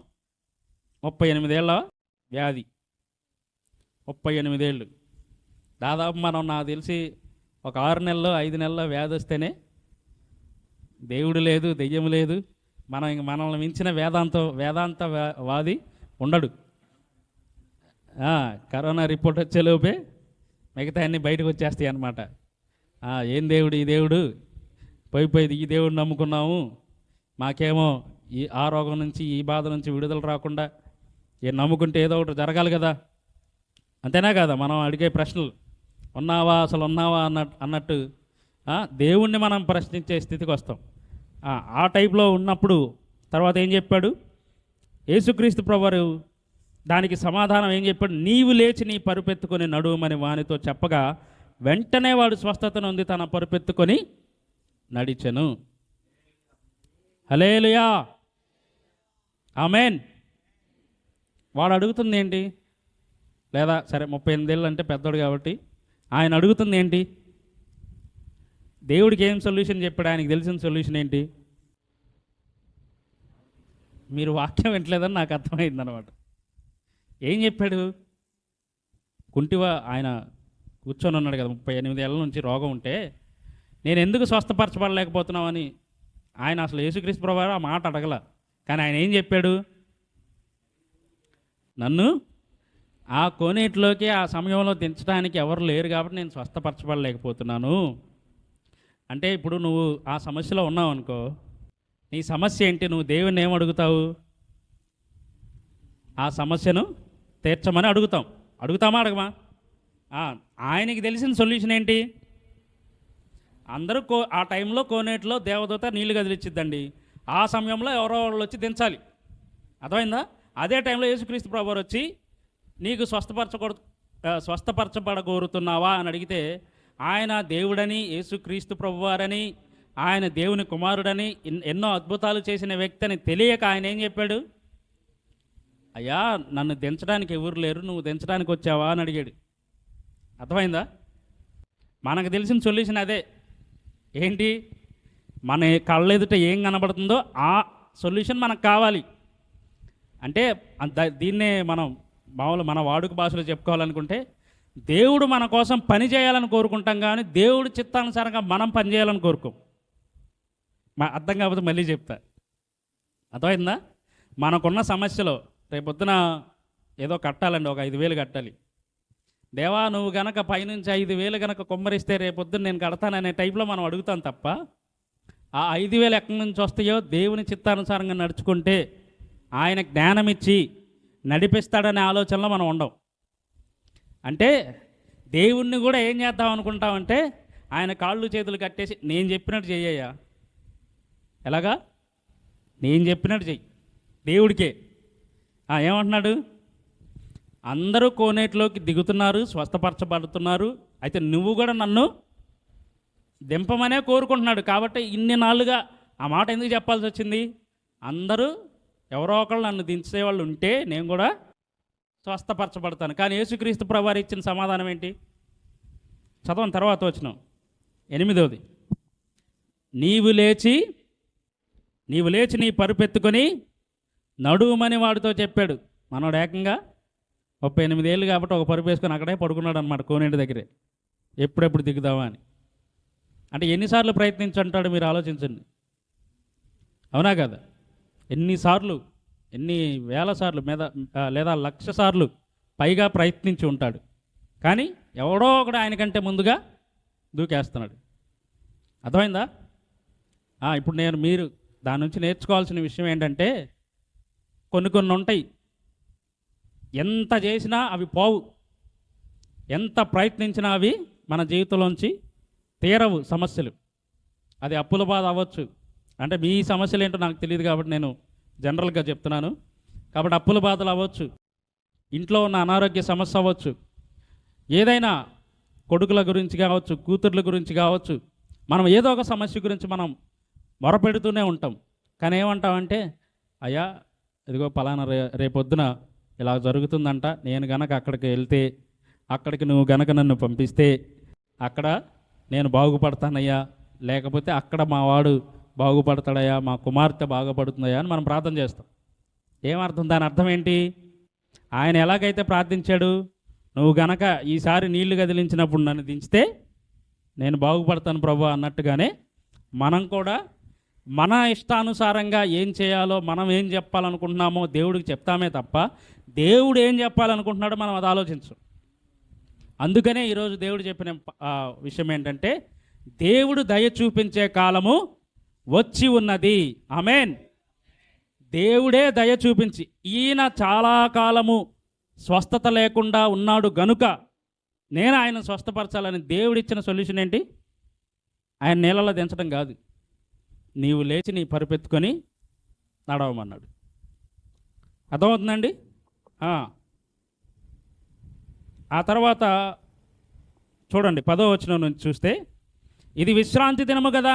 38 ఏళ్ళ వ్యాధి. 38 ఏళ్ళు. దాదాపు మనం నాకు తెలిసి ఒక 6 నెలల్లో 5 నెలల్లో వ్యాధి వస్తేనే దేవుడు లేదు, దెయ్యం లేదు, మనల్ని మించిన వేదాంత వాది ఉండడు. కరోనా రిపోర్ట్ వచ్చేలోపే మిగతా అన్నీ బయటకు వచ్చేస్తాయి అన్నమాట. ఏం దేవుడు ఈ దేవుడు, పోయిపోయింది ఈ దేవుడు నమ్ముకున్నాము, మాకేమో ఆ రోగం నుంచి ఈ బాధ నుంచి విడుదల రాకుండా నమ్ముకుంటే ఏదో ఒకటి జరగాలి కదా అంతేనా కదా మనం అడిగే ప్రశ్నలు. ఉన్నావా, అసలు ఉన్నావా అన్నట్టు దేవుణ్ణి మనం ప్రశ్నించే స్థితికి వస్తాం. ఆ టైప్లో ఉన్నప్పుడు తర్వాత ఏం చెప్పాడు యేసుక్రీస్తు ప్రభువారు? దానికి సమాధానం ఏం చెప్పాడు? నీవు లేచి నీ పరుపెత్తుకొని నడువమని వానితో చెప్పగా వెంటనే వాడు స్వస్థతను ఉంది తన పరుపెత్తుకొని నడిచెను. హల్లెలూయా, ఆమేన్. వాడు అడుగుతుంది ఏంటి? లేదా సరే 38 ఏళ్ళు అంటే పెద్దోడు కాబట్టి ఆయన అడుగుతుంది ఏంటి? దేవుడికి ఏం సొల్యూషన్ చెప్పాడు? ఆయనకి తెలిసిన సొల్యూషన్ ఏంటి? మీరు వాక్యం వింటలేదని నాకు అర్థమైంది అనమాట. ఏం చెప్పాడు? కుంటివా ఆయన కూర్చొని ఉన్నాడు కదా 38 ఏళ్ళ నుంచి రోగం ఉంటే, నేను ఎందుకు స్వస్థపరచబడలేకపోతున్నామని ఆయన అసలు యేసుక్రీస్తు ప్రభువారు ఆ మాట అడగల. కానీ ఆయన ఏం చెప్పాడు? నన్ను ఆ కోనేటిలోకి ఆ సమయంలో దించడానికి ఎవరు లేరు కాబట్టి నేను స్వస్థపరచబడలేకపోతున్నాను. అంటే ఇప్పుడు నువ్వు ఆ సమస్యలో ఉన్నావు అనుకో, నీ సమస్య ఏంటి? నువ్వు దేవుణ్ణి ఏం అడుగుతావు? ఆ సమస్యను తీర్చమని అడుగుతాం. అడుగుతామా అడగమా? ఆయనకి తెలిసిన సొల్యూషన్ ఏంటి? అందరూ ఆ టైంలో కోనేటిలో దేవదూత నీళ్లు కదిలిచ్చిద్దండి. ఆ సమయంలో ఎవరో వాళ్ళు వచ్చి దించాలి. అర్థమైందా? అదే టైంలో యేసుక్రీస్తు ప్రభువారు వచ్చి నీకు స్వస్థపరచబడగోరుతున్నావా అని అడిగితే ఆయన దేవుడని, యేసుక్రీస్తు ప్రభువారని, ఆయన దేవుని కుమారుడని, ఎన్నో అద్భుతాలు చేసిన వ్యక్తి అని తెలియక ఆయన ఏం చెప్పాడు? అయ్యా నన్ను దించడానికి ఎవరు లేరు, నువ్వు దించడానికి వచ్చావా అని అడిగాడు. అర్థమైందా? మనకు తెలిసిన సొల్యూషన్ అదే. ఏంటి? మన కళ్ళెదుట ఏం కనబడుతుందో ఆ సొల్యూషన్ మనకు కావాలి. అంటే దీన్నే మనం మామూలు మన వాడుక భాషలో చెప్పుకోవాలనుకుంటే, దేవుడు మన కోసం పని చేయాలని కోరుకుంటాం, కానీ దేవుడు చిత్తానుసారంగా మనం పని చేయాలని కోరుకోం. అర్థం కాకపోతే మళ్ళీ చెప్తా. అర్థమైందా? మనకున్న సమస్యలో రేపొద్దున ఏదో కట్టాలండి, ఒక 5,000 కట్టాలి. దేవా నువ్వు గనక పైనుంచి 5,000 గనక కుమ్మరిస్తే రేపొద్దున నేను కడతాననే టైప్లో మనం అడుగుతాం తప్ప, ఆ 5,000 ఎక్కడి నుంచి వస్తాయో దేవుని చిత్తానుసారంగా నడుచుకుంటే ఆయన జ్ఞానం ఇచ్చి నడిపిస్తాడనే ఆలోచనలో మనం ఉండం. అంటే దేవుణ్ణి కూడా ఏం చేద్దాం అనుకుంటామంటే ఆయన కాళ్ళు చేతులు కట్టేసి నేను చెప్పినట్టు చెయ్యయ్యా. ఎలాగా? నేను చెప్పినట్టు చెయ్యి. దేవుడికే ఏమంటున్నాడు? అందరూ కోనేటిలోకి దిగుతున్నారు, స్వస్థపరచబడుతున్నారు, అయితే నువ్వు కూడా నన్ను దింపమనే కోరుకుంటున్నాడు. కాబట్టి ఇన్ని నాళ్ళుగా ఆ మాట ఎందుకు చెప్పాల్సి వచ్చింది? అందరూ ఎవరో ఒకళ్ళు నన్ను దించేవాళ్ళు ఉంటే నేను కూడా స్వస్థపరచబడతాను. కానీ యేసుక్రీస్తు ప్రభువారు ఇచ్చిన సమాధానం ఏంటి? చదవని తర్వాత వచ్చినాం 8వ. నీవు లేచి నీ పరుపెత్తుకొని నడుమని వాడితో చెప్పాడు. మనోడు ఏకంగా 38 ఏళ్ళు కాబట్టి ఒక పరుపు వేసుకొని అక్కడే పడుకున్నాడు అనమాట కోనేటి దగ్గరే, ఎప్పుడెప్పుడు దిగుదామా అని. అంటే ఎన్నిసార్లు ప్రయత్నించుంటాడు మీరు ఆలోచించండి. అవునా కదా? ఎన్నిసార్లు, ఎన్ని వేల సార్లు మీద లేదా 1,00,000 సార్లు పైగా ప్రయత్నించి ఉంటాడు. కానీ ఎవడో ఒకడు ఆయనకంటే ముందుగా దూకేస్తున్నాడు. అర్థమైందా? ఇప్పుడు మీరు దాని నుంచి నేర్చుకోవాల్సిన విషయం ఏంటంటే, కొన్ని ఉంటాయి, ఎంత చేసినా అవి పోవు, ఎంత ప్రయత్నించినా అవి మన జీవితంలోంచి తీరవు సమస్యలు. అది అప్పుల బాధ అవ్వచ్చు. అంటే మీ సమస్యలు ఏంటో నాకు తెలియదు కాబట్టి నేను జనరల్గా చెప్తున్నాను. కాబట్టి అప్పుల బాధలు అవ్వచ్చు, ఇంట్లో ఉన్న అనారోగ్య సమస్య అవ్వచ్చు, ఏదైనా కొడుకుల గురించి కావచ్చు, కూతుర్ల గురించి కావచ్చు, మనం ఏదో ఒక సమస్య గురించి మనం మొరపెడుతూనే ఉంటాం. కానీ ఏమంటామంటే, అయ్యా ఇదిగో పలానా రేపొద్దున ఇలా జరుగుతుందంట, నేను గనక అక్కడికి వెళ్తే, అక్కడికి నువ్వు గనక నన్ను పంపిస్తే అక్కడ నేను బాగుపడతానయ్యా, లేకపోతే అక్కడ మా వాడు బాగుపడతాడయ్యా, మా కుమార్తె బాగుపడుతుందయ్యా అని మనం ప్రార్థన చేస్తాం. ఏమర్థం? దాని అర్థం ఏంటి? ఆయన ఎలాగైతే ప్రార్థించాడు, నువ్వు గనక ఈసారి నీళ్లు కదిలించినప్పుడు నన్ను దించితే నేను బాగుపడతాను ప్రభు అన్నట్టుగానే మనం కూడా మన ఇష్టానుసారంగా ఏం చేయాలో, మనం ఏం చెప్పాలనుకుంటున్నామో దేవుడికి చెప్తామే తప్ప దేవుడు ఏం చెప్పాలనుకుంటున్నాడో మనం అది ఆలోచించం. అందుకనే ఈరోజు దేవుడు చెప్పిన విషయం ఏంటంటే, దేవుడు దయ చూపించే కాలము వచ్చి ఉన్నది. ఆమేన్. దేవుడే దయ చూపించి, ఈయన చాలా కాలము స్వస్థత లేకుండా ఉన్నాడు గనుక నేను ఆయన స్వస్థపరచాలని దేవుడిచ్చిన సొల్యూషన్ ఏంటి? ఆయన నీళ్ళలో దించడం కాదు, నీవు లేచి నీ పరుపెత్తుకొని నడవమన్నాడు. అర్థమవుతుందండి? ఆ తర్వాత చూడండి 10వ వచనం నుంచి చూస్తే, ఇది విశ్రాంతి దినము కదా.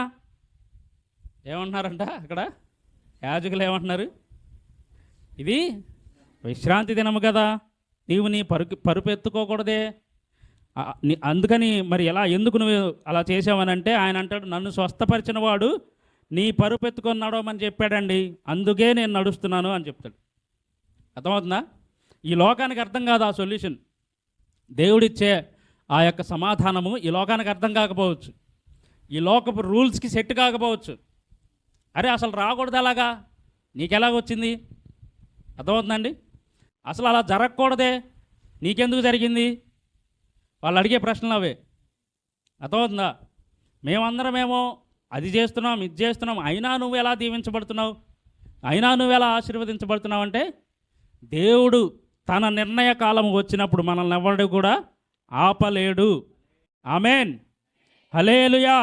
ఏమంటున్నారంట అక్కడ యాజకులు? ఏమంటున్నారు? ఇది విశ్రాంతి దినము కదా, నీవు నీ పరుపెత్తుకోకూడదే. అందుకని మరి ఎందుకు నువ్వు అలా చేసావనంటే ఆయన అంటాడు, నన్ను స్వస్థపరిచిన వాడు నీ పరుపెత్తుకొని నడవమని చెప్పాడండి, అందుకే నేను నడుస్తున్నాను అని చెప్తాడు. అర్థమవుతుందా? ఈ లోకానికి అర్థం కాదు ఆ సొల్యూషన్. దేవుడిచ్చే ఆ యొక్క సమాధానము ఈ లోకానికి అర్థం కాకపోవచ్చు, ఈ లోకపు రూల్స్కి సెట్ కాకపోవచ్చు. అరే అసలు రాకూడదు, అలాగా నీకెలాగొచ్చింది? అర్థమవుతుందండి? అసలు అలా జరగకూడదే, నీకెందుకు జరిగింది? వాళ్ళు అడిగే ప్రశ్నలు అవే. అర్థమవుతుందా? మేమందరమేమో అది చేస్తున్నాం, ఇది చేస్తున్నాం, అయినా నువ్వు ఎలా దీవించబడుతున్నావు, అయినా నువ్వు ఎలా ఆశీర్వదించబడుతున్నావు అంటే, దేవుడు తన నిర్ణయ కాలం వచ్చినప్పుడు మనల్ని ఎవడు కూడా ఆపలేడు. ఆమేన్, హల్లెలూయా.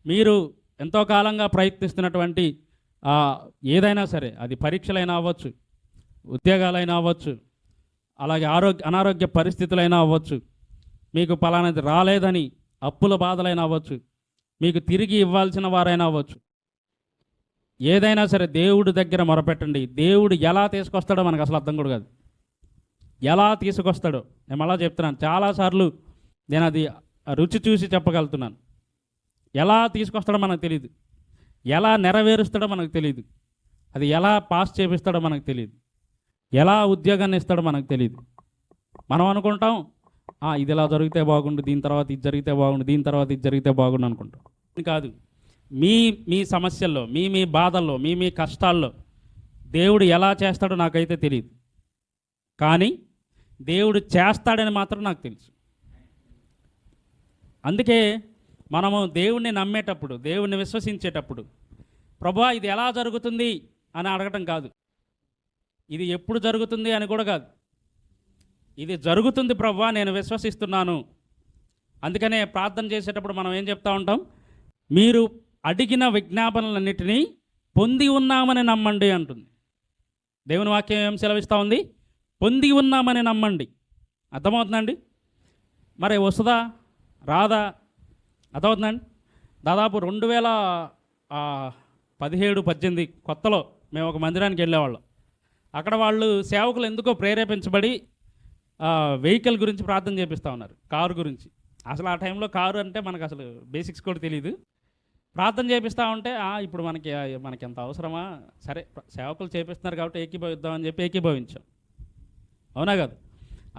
మీరు ఎంతో కాలంగా ప్రయత్నిస్తున్నటువంటి ఏదైనా సరే, అది పరీక్షలైనా అవ్వచ్చు, ఉద్యోగాలైనా అవ్వచ్చు, అలాగే అనారోగ్య పరిస్థితులైనా అవ్వచ్చు, మీకు పలానాది రాలేదని అప్పుల బాధలైనా అవ్వచ్చు, మీకు తిరిగి ఇవ్వాల్సిన వారైనా అవ్వచ్చు, ఏదైనా సరే దేవుడి దగ్గర మొరపెట్టండి. దేవుడు ఎలా తీసుకొస్తాడో మనకు అసలు అర్థం కూడా కాదు. ఎలా తీసుకొస్తాడో నేను అలా చెప్తున్నాను. చాలాసార్లు నేను అది రుచి చూసి చెప్పగలుగుతున్నాను. ఎలా తీసుకొస్తాడో మనకు తెలియదు, ఎలా నెరవేరుస్తాడో మనకు తెలియదు, అది ఎలా పాస్ చేపిస్తాడో మనకు తెలియదు, ఎలా ఉద్యోగాన్ని ఇస్తాడో మనకు తెలియదు. మనం అనుకుంటాం ఇది ఇలా జరిగితే బాగుండు, దీని తర్వాత ఇది జరిగితే బాగుండు, దీని తర్వాత ఇది జరిగితే బాగుండు అనుకుంటాం. కాదు, మీ సమస్యల్లో, మీ బాధల్లో, మీ కష్టాల్లో దేవుడు ఎలా చేస్తాడో నాకైతే తెలియదు, కానీ దేవుడు చేస్తాడని మాత్రం నాకు తెలుసు. అందుకే మనము దేవుణ్ణి నమ్మేటప్పుడు, దేవుణ్ణి విశ్వసించేటప్పుడు, ప్రభువా ఇది ఎలా జరుగుతుంది అని అడగటం కాదు, ఇది ఎప్పుడు జరుగుతుంది అని కూడా కాదు, ఇది జరుగుతుంది ప్రభువా నేను విశ్వసిస్తున్నాను. అందుకనే ప్రార్థన చేసేటప్పుడు మనం ఏం చెప్తా ఉంటాం? మీరు అడిగిన విజ్ఞాపనలన్నిటినీ పొంది ఉన్నామని నమ్మండి అంటుంది. దేవుని వాక్యం ఏం సెలవిస్తూ ఉంది? పొంది ఉన్నామని నమ్మండి. అర్థమవుతుందండి? మరి వస్తుందా రాదా? అర్థమవుతుందండి? దాదాపు 2017-18 కొత్తలో మేము ఒక మందిరానికి వెళ్ళేవాళ్ళం. అక్కడ వాళ్ళు సేవకులు ఎందుకో ప్రేరేపించబడి వెహికల్ గురించి ప్రార్థన చేపిస్తూ ఉన్నారు, కారు గురించి. అసలు ఆ టైంలో కారు అంటే మనకు అసలు బేసిక్స్ కూడా తెలియదు. ప్రార్థన చేపిస్తూ ఉంటే ఇప్పుడు మనకి ఎంత అవసరమా, సరే సేవకులు చేపిస్తున్నారు కాబట్టి ఏకీభవిద్దామని చెప్పి ఏకీభవించాం. అవునా కాదు?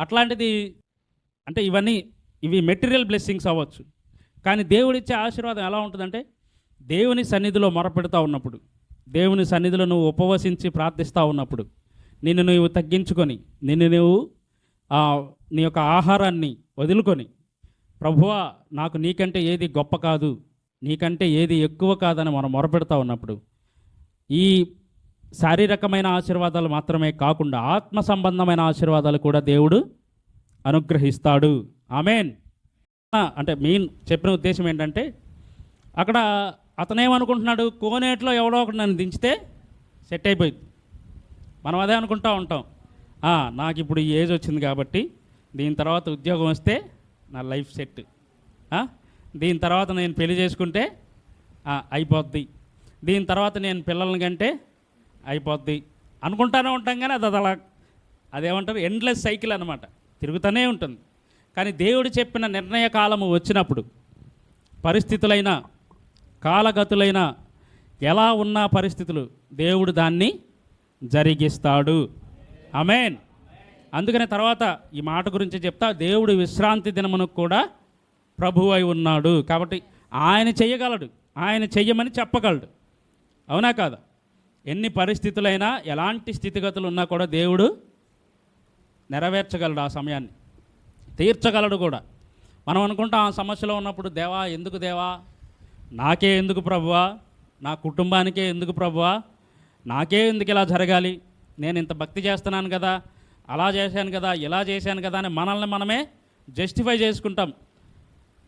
అట్లాంటిది అంటే ఇవి మెటీరియల్ బ్లెస్సింగ్స్ అవ్వచ్చు, కానీ దేవుడిచ్చే ఆశీర్వాదం ఎలా ఉంటుందంటే, దేవుని సన్నిధిలో మొరపెడతా ఉన్నప్పుడు, దేవుని సన్నిధిలో నువ్వు ఉపవసించి ప్రార్థిస్తూ ఉన్నప్పుడు, నిన్ను నువ్వు తగ్గించుకొని, నిన్ను నువ్వు నీ యొక్క ఆహారాన్ని వదులుకొని, ప్రభువా నాకు నీకంటే ఏది గొప్ప కాదు, నీకంటే ఏది ఎక్కువ కాదని మనం మొరపెడతా ఉన్నప్పుడు, ఈ శారీరకమైన ఆశీర్వాదాలు మాత్రమే కాకుండా ఆత్మ సంబంధమైన ఆశీర్వాదాలు కూడా దేవుడు అనుగ్రహిస్తాడు. ఆమేన్. అంటే మెయిన్ చెప్పిన ఉద్దేశం ఏంటంటే, అక్కడ అతనేమనుకుంటున్నాడు, కోనేట్లో ఎవడో ఒకటి నన్ను దించితే సెట్ అయిపోయింది. మనం అదే అనుకుంటూ ఉంటాం, నాకు ఇప్పుడు ఈ ఏజ్ వచ్చింది కాబట్టి దీని తర్వాత ఉద్యోగం వస్తే నా లైఫ్ సెట్, దీని తర్వాత నేను పెళ్లి చేసుకుంటే అయిపోద్ది, దీని తర్వాత నేను పిల్లల్ని కంటే అయిపోద్ది అనుకుంటానే ఉంటాం. కానీ అదేమంటారు, ఎండ్లెస్ సైకిల్ అనమాట, తిరుగుతూనే ఉంటుంది. కానీ దేవుడు చెప్పిన నిర్ణయ కాలము వచ్చినప్పుడు, పరిస్థితులైన కాలగతులైన ఎలా ఉన్న పరిస్థితులు దేవుడు దాన్ని జరిగిస్తాడు. ఆమేన్. అందుకనే తర్వాత ఈ మాట గురించి చెప్తా, దేవుడు విశ్రాంతి దినమునకు కూడా ప్రభువు అయి ఉన్నాడు కాబట్టి ఆయన చెయ్యగలడు, ఆయన చెయ్యమని చెప్పగలడు. అవునా కాదా? ఎన్ని పరిస్థితులైనా, ఎలాంటి స్థితిగతులు ఉన్నా కూడా దేవుడు నెరవేర్చగలడు, ఆ సమయాన్ని తీర్చగలడు కూడా. మనం అనుకుంటాం ఆ సమస్యలో ఉన్నప్పుడు, దేవా ఎందుకు దేవా, నాకే ఎందుకు ప్రభువా, నా కుటుంబానికే ఎందుకు ప్రభువా, నాకే ఎందుకు ఇలా జరగాలి, నేను ఇంత భక్తి చేస్తున్నాను కదా, అలా చేశాను కదా, ఇలా చేశాను కదా అని మనల్ని మనమే జస్టిఫై చేసుకుంటాం.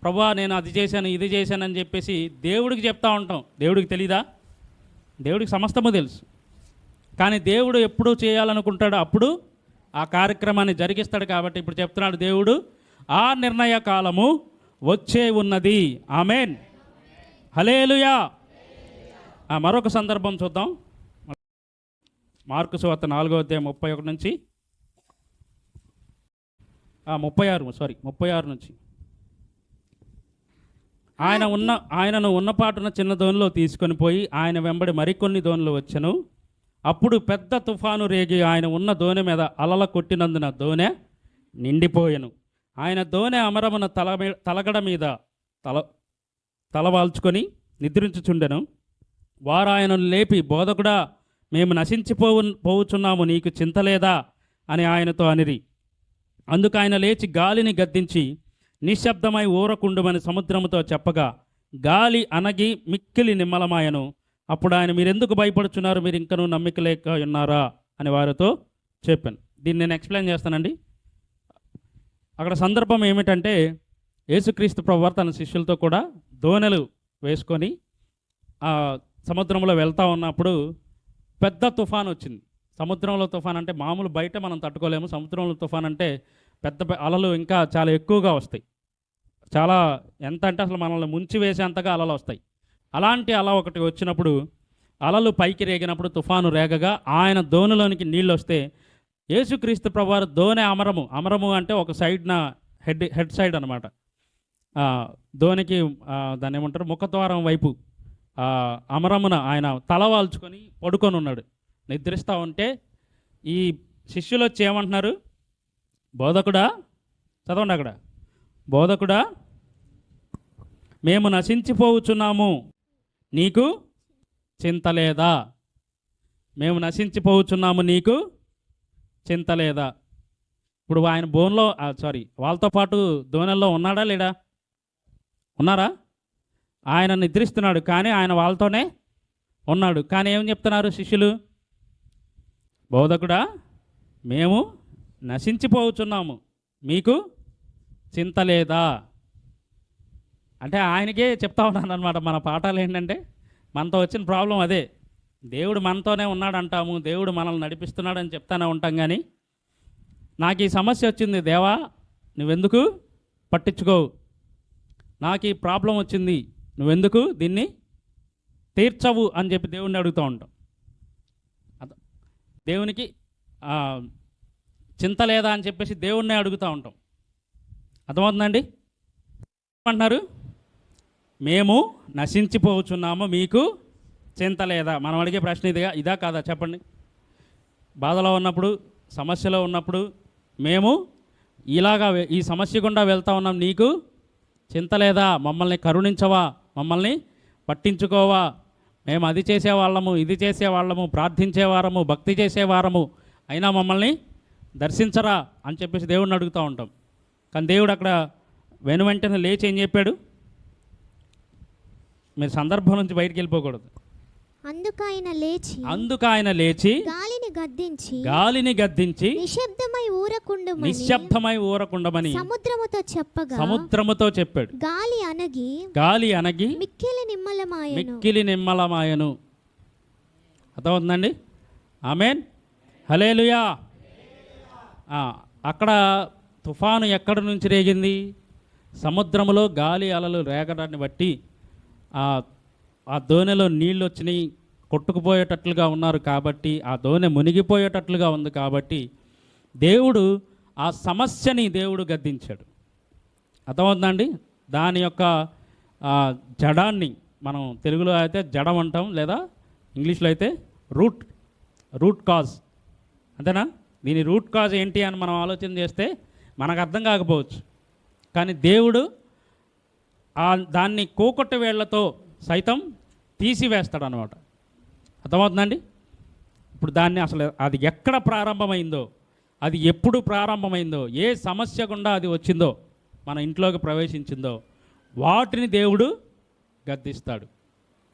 ప్రభువా నేను అది చేశాను, ఇది చేశాను అని చెప్పేసి దేవుడికి చెప్తా ఉంటాం. దేవుడికి తెలీదా? దేవుడికి సమస్తము తెలుసు. కానీ దేవుడు ఎప్పుడు చేయాలనుకుంటాడో అప్పుడు ఆ కార్యక్రమాన్ని జరిగిస్తాడు. కాబట్టి ఇప్పుడు చెప్తున్నాడు దేవుడు, ఆ నిర్ణయ కాలము వచ్చే ఉన్నది. ఆమేన్, హల్లెలూయా. మరొక సందర్భం చూద్దాం. మార్కు సువార్త 4:31 నుంచి 36 నుంచి. ఆయనను ఉన్నపాటున చిన్న దోణిలో తీసుకొని పోయి ఆయన వెంబడి మరికొన్ని దోణులు వచ్చెను. అప్పుడు పెద్ద తుఫాను రేగి ఆయన ఉన్న దోణి మీద అలల కొట్టినందున దోణె నిండిపోయెను. ఆయన దోణె అమరమున తలగడ మీద తలవాల్చుకొని నిద్రించుచుండెను. వారు ఆయనను లేపి, బోధకుడా, మేము నశించిపోవుచున్నాము, నీకు చింత లేదా అని ఆయనతో అనిరి. అందుకు ఆయన లేచి గాలిని గద్దించి నిశ్శబ్దమై ఊరకుండుమని సముద్రముతో చెప్పగా గాలి అనగి మిక్కిలి నిమ్మలమాయను. అప్పుడు ఆయన, మీరెందుకు భయపడుచున్నారు, మీరు ఇంకనూ నమ్మిక లేక ఉన్నారా అని వారితో చెప్పాను. దీన్ని నేను ఎక్స్ప్లెయిన్ చేస్తానండి. అక్కడ సందర్భం ఏమిటంటే, యేసుక్రీస్తు ప్రభువారు తన శిష్యులతో కూడా దోణెలు వేసుకొని సముద్రంలో వెళ్తూ ఉన్నప్పుడు పెద్ద తుఫాన్ వచ్చింది. సముద్రంలో తుఫాన్ అంటే మామూలు బయట మనం తట్టుకోలేము. సముద్రంలో తుఫాన్ అంటే పెద్ద అలలు ఇంకా చాలా ఎక్కువగా వస్తాయి. చాలా ఎంత అంటే అసలు మనల్ని ముంచి వేసేంతగా అలలు వస్తాయి. అలాంటి అల ఒకటి వచ్చినప్పుడు, అలలు పైకి రేగినప్పుడు, తుఫాను రేగగా ఆయన దోణిలోనికి నీళ్ళు వస్తే యేసుక్రీస్తు ప్రభువారు దోణె అమరము అంటే ఒక సైడ్న హెడ్ సైడ్ అనమాట. దోణికి దాన్ని ఏమంటారు, ముఖద్వారం వైపు అమరమున ఆయన తలవాల్చుకొని పడుకొని ఉన్నాడు, నిద్రిస్తూ ఉంటే ఈ శిష్యులు వచ్చి ఏమంటున్నారు, బోధకుడా, చదవండి అక్కడ, బోధకుడా, మేము నశించిపోవుచున్నాము, నీకు చింత లేదా? మేము నశించిపోవుచున్నాము, నీకు చింత లేదా? ఇప్పుడు ఆయన వాళ్ళతో పాటు దోణెల్లో ఉన్నాడా లేడా? ఉన్నారా? ఆయన నిద్రిస్తున్నాడు, కానీ ఆయన వాళ్ళతోనే ఉన్నాడు. కానీ ఏం చెప్తున్నారు శిష్యులు? బోధకుడా, మేము నశించిపోవచ్చున్నాము, మీకు చింత లేదా? అంటే ఆయనకే చెప్తా ఉన్నాను అనమాట. మన పాఠాలు ఏంటంటే, మనతో వచ్చిన ప్రాబ్లం అదే. దేవుడు మనతోనే ఉన్నాడు అంటాము, దేవుడు మనల్ని నడిపిస్తున్నాడని చెప్తానే ఉంటాం. కానీ నాకు ఈ సమస్య వచ్చింది, దేవా నువ్వెందుకు పట్టించుకోవు? నాకు ఈ ప్రాబ్లం వచ్చింది, నువ్వెందుకు దీన్ని తీర్చవు అని చెప్పి దేవుణ్ణి అడుగుతూ ఉంటాం. దేవునికి చింత లేదా అని చెప్పేసి దేవుణ్ణి అడుగుతూ ఉంటాం. అర్థమవుతుందండి? అంటున్నారు, మేము నశించిపోవచ్చున్నాము, మీకు చింత లేదా? మనం అడిగే ప్రశ్న ఇదా కాదా చెప్పండి? బాధలో ఉన్నప్పుడు, సమస్యలో ఉన్నప్పుడు మేము ఇలాగా ఈ సమస్య గుండా వెళ్తూ ఉన్నాం, నీకు చింత లేదా? మమ్మల్ని కరుణించవా? మమ్మల్ని పట్టించుకోవా? మేము అది చేసేవాళ్ళము, ఇది చేసేవాళ్ళము, ప్రార్థించేవారము, భక్తి చేసేవారము, అయినా మమ్మల్ని దర్శించరా అని చెప్పేసి దేవుడిని అడుగుతూ ఉంటాం. కానీ దేవుడు అక్కడ వెంటనే లేచి ఏం చెప్పాడు? మీరు సందర్భం నుంచి బయటికి వెళ్ళిపోకూడదు. అందుకు ఆయన లేచి గాలిని గద్దించి నిశ్శబ్దమై ఊరకుండమని సముద్రముతో చెప్పాడు. గాలి అనగి మిక్కిలి నిమ్మలమాయను. అర్థమవుతుందండి? ఆమేన్, హల్లెలూయా. అక్కడ తుఫాను ఎక్కడి నుంచి రేగింది? సముద్రములో గాలి అలలు రేగడాన్ని బట్టి ఆ దోణిలో నీళ్ళు వచ్చినాయి, కొట్టుకుపోయేటట్లుగా ఉన్నారు కాబట్టి, ఆ దోణి మునిగిపోయేటట్లుగా ఉంది కాబట్టి దేవుడు ఆ సమస్యని దేవుడు గద్దించాడు. అర్థమవుతుందండి? దాని యొక్క జడాన్ని మనం తెలుగులో అయితే జడం అంటాం, లేదా ఇంగ్లీష్లో అయితే రూట్ కాజ్. అంతేనా? దీని రూట్ కాజ్ ఏంటి అని మనం ఆలోచన చేస్తే మనకు అర్థం కాకపోవచ్చు. కానీ దేవుడు దాన్ని కోకొట్ట వేళ్లతో సైతం తీసివేస్తాడు అన్నమాట. అర్థమవుతుందండి? ఇప్పుడు దాన్ని అసలు అది ఎక్కడ ప్రారంభమైందో, అది ఎప్పుడు ప్రారంభమైందో, ఏ సమస్య గుండా అది వచ్చిందో, మన ఇంట్లోకి ప్రవేశించిందో, వాటిని దేవుడు గద్దిస్తాడు.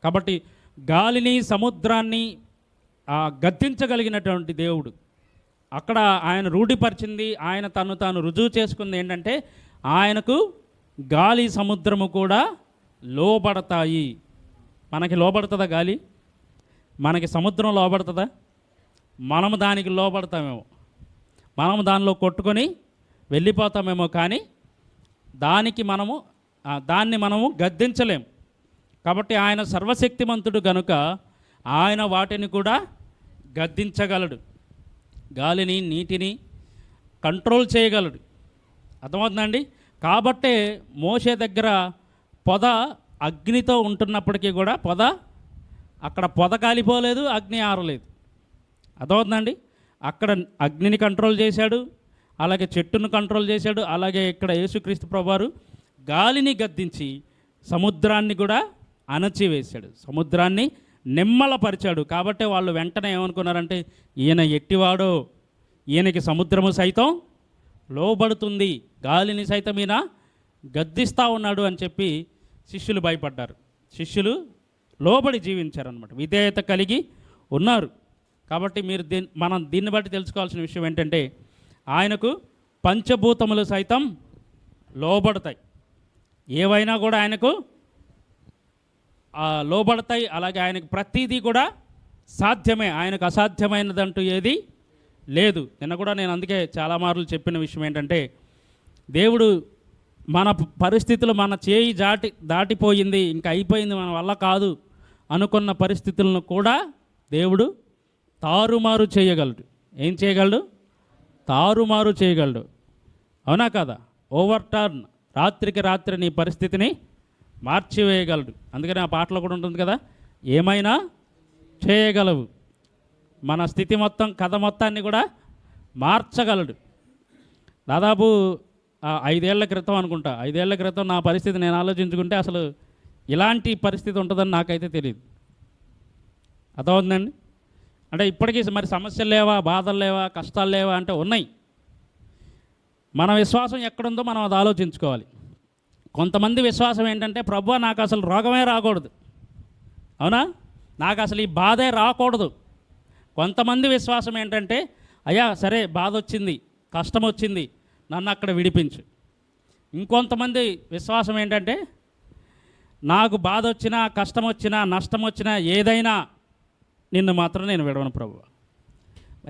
కాబట్టి గాలిని, సముద్రాన్ని గద్దించగలిగినటువంటి దేవుడు, అక్కడ ఆయన రూఢిపరిచింది, ఆయన తను తాను రుజువు చేసుకుంది ఏంటంటే ఆయనకు గాలి సముద్రము కూడా లోబడతాయి. మనకి లోబడుతుందా గాలి? మనకి సముద్రం లోబడుతుందా? మనము దానికి లోబడతామేమో, మనము దానిలో కొట్టుకొని వెళ్ళిపోతామేమో, కానీ దాన్ని మనము గద్దించలేం. కాబట్టి ఆయన సర్వశక్తిమంతుడు కనుక ఆయన వాటిని కూడా గద్దించగలడు, గాలిని నీటిని కంట్రోల్ చేయగలడు. అర్థమవుతుందండి? కాబట్టే మోషే దగ్గర పొద అగ్నితో ఉంటున్నప్పటికీ కూడా అక్కడ పొద కాలిపోలేదు, అగ్ని ఆరలేదు. అర్థమవుతుందండి? అక్కడ అగ్నిని కంట్రోల్ చేశాడు, అలాగే చెట్టును కంట్రోల్ చేశాడు, అలాగే ఇక్కడ యేసుక్రీస్తు ప్రభువారు గాలిని గద్దించి సముద్రాన్ని కూడా అణచివేశాడు, సముద్రాన్ని నిమ్మలపరిచాడు. కాబట్టి వాళ్ళు వెంటనే ఏమనుకున్నారంటే ఈయన ఎట్టివాడో, ఈయనకి సముద్రము సైతం లోబడుతుంది, గాలిని సైతం ఈయన గద్దిస్తూ ఉన్నాడు అని చెప్పి శిష్యులు భయపడ్డారు. శిష్యులు లోబడి జీవించారనమాట, విధేయత కలిగి ఉన్నారు. కాబట్టి మనం దీన్ని బట్టి తెలుసుకోవాల్సిన విషయం ఏంటంటే ఆయనకు పంచభూతములు సైతం లోబడతాయి, ఏవైనా కూడా ఆయనకు లోబడతాయి. అలాగే ఆయనకు ప్రతిదీ కూడా సాధ్యమే, ఆయనకు అసాధ్యమైనదంటూ ఏది లేదు. నిన్న కూడా నేను అందుకే చాలా మార్లు చెప్పిన విషయం ఏంటంటే దేవుడు మన పరిస్థితులు మన చేయి దాటిపోయింది, ఇంకా అయిపోయింది, మన వల్ల కాదు అనుకున్న పరిస్థితులను కూడా దేవుడు తారుమారు చేయగలడు. ఏం చేయగలడు? తారుమారు చేయగలడు. అవునా కదా? ఓవర్టర్న్, రాత్రికి రాత్రి నీ పరిస్థితిని మార్చివేయగలడు. అందుకని ఆ పాటలో కూడా ఉంటుంది కదా, ఏమైనా చేయగలవు. మన స్థితి మొత్తం, కథ మొత్తాన్ని కూడా మార్చగలడు. దాదాపు 5 ఏళ్ల క్రితం అనుకుంటా, 5 ఏళ్ల క్రితం నా పరిస్థితి నేను ఆలోచించుకుంటే అసలు ఇలాంటి పరిస్థితి ఉంటుందని నాకైతే తెలియదు. అర్థమవుతుందండి? అంటే ఇప్పటికీ మరి సమస్యలు లేవా, బాధలు లేవా, కష్టాలు లేవా అంటే ఉన్నాయి. మన విశ్వాసం ఎక్కడుందో మనం అది ఆలోచించుకోవాలి. కొంతమంది విశ్వాసం ఏంటంటే ప్రభువా నాకు అసలు రోగమే రాకూడదు, అవునా, నాకు అసలు ఈ బాధే రాకూడదు. కొంతమంది విశ్వాసం ఏంటంటే అయ్యా సరే బాధ వచ్చింది, కష్టం వచ్చింది, నన్ను అక్కడ విడిపించు. ఇంకొంతమంది విశ్వాసం ఏంటంటే నాకు బాధ వచ్చినా, కష్టం వచ్చినా, నష్టం వచ్చినా, ఏదైనా నిన్ను మాత్రం నేను విడవను ప్రభువా.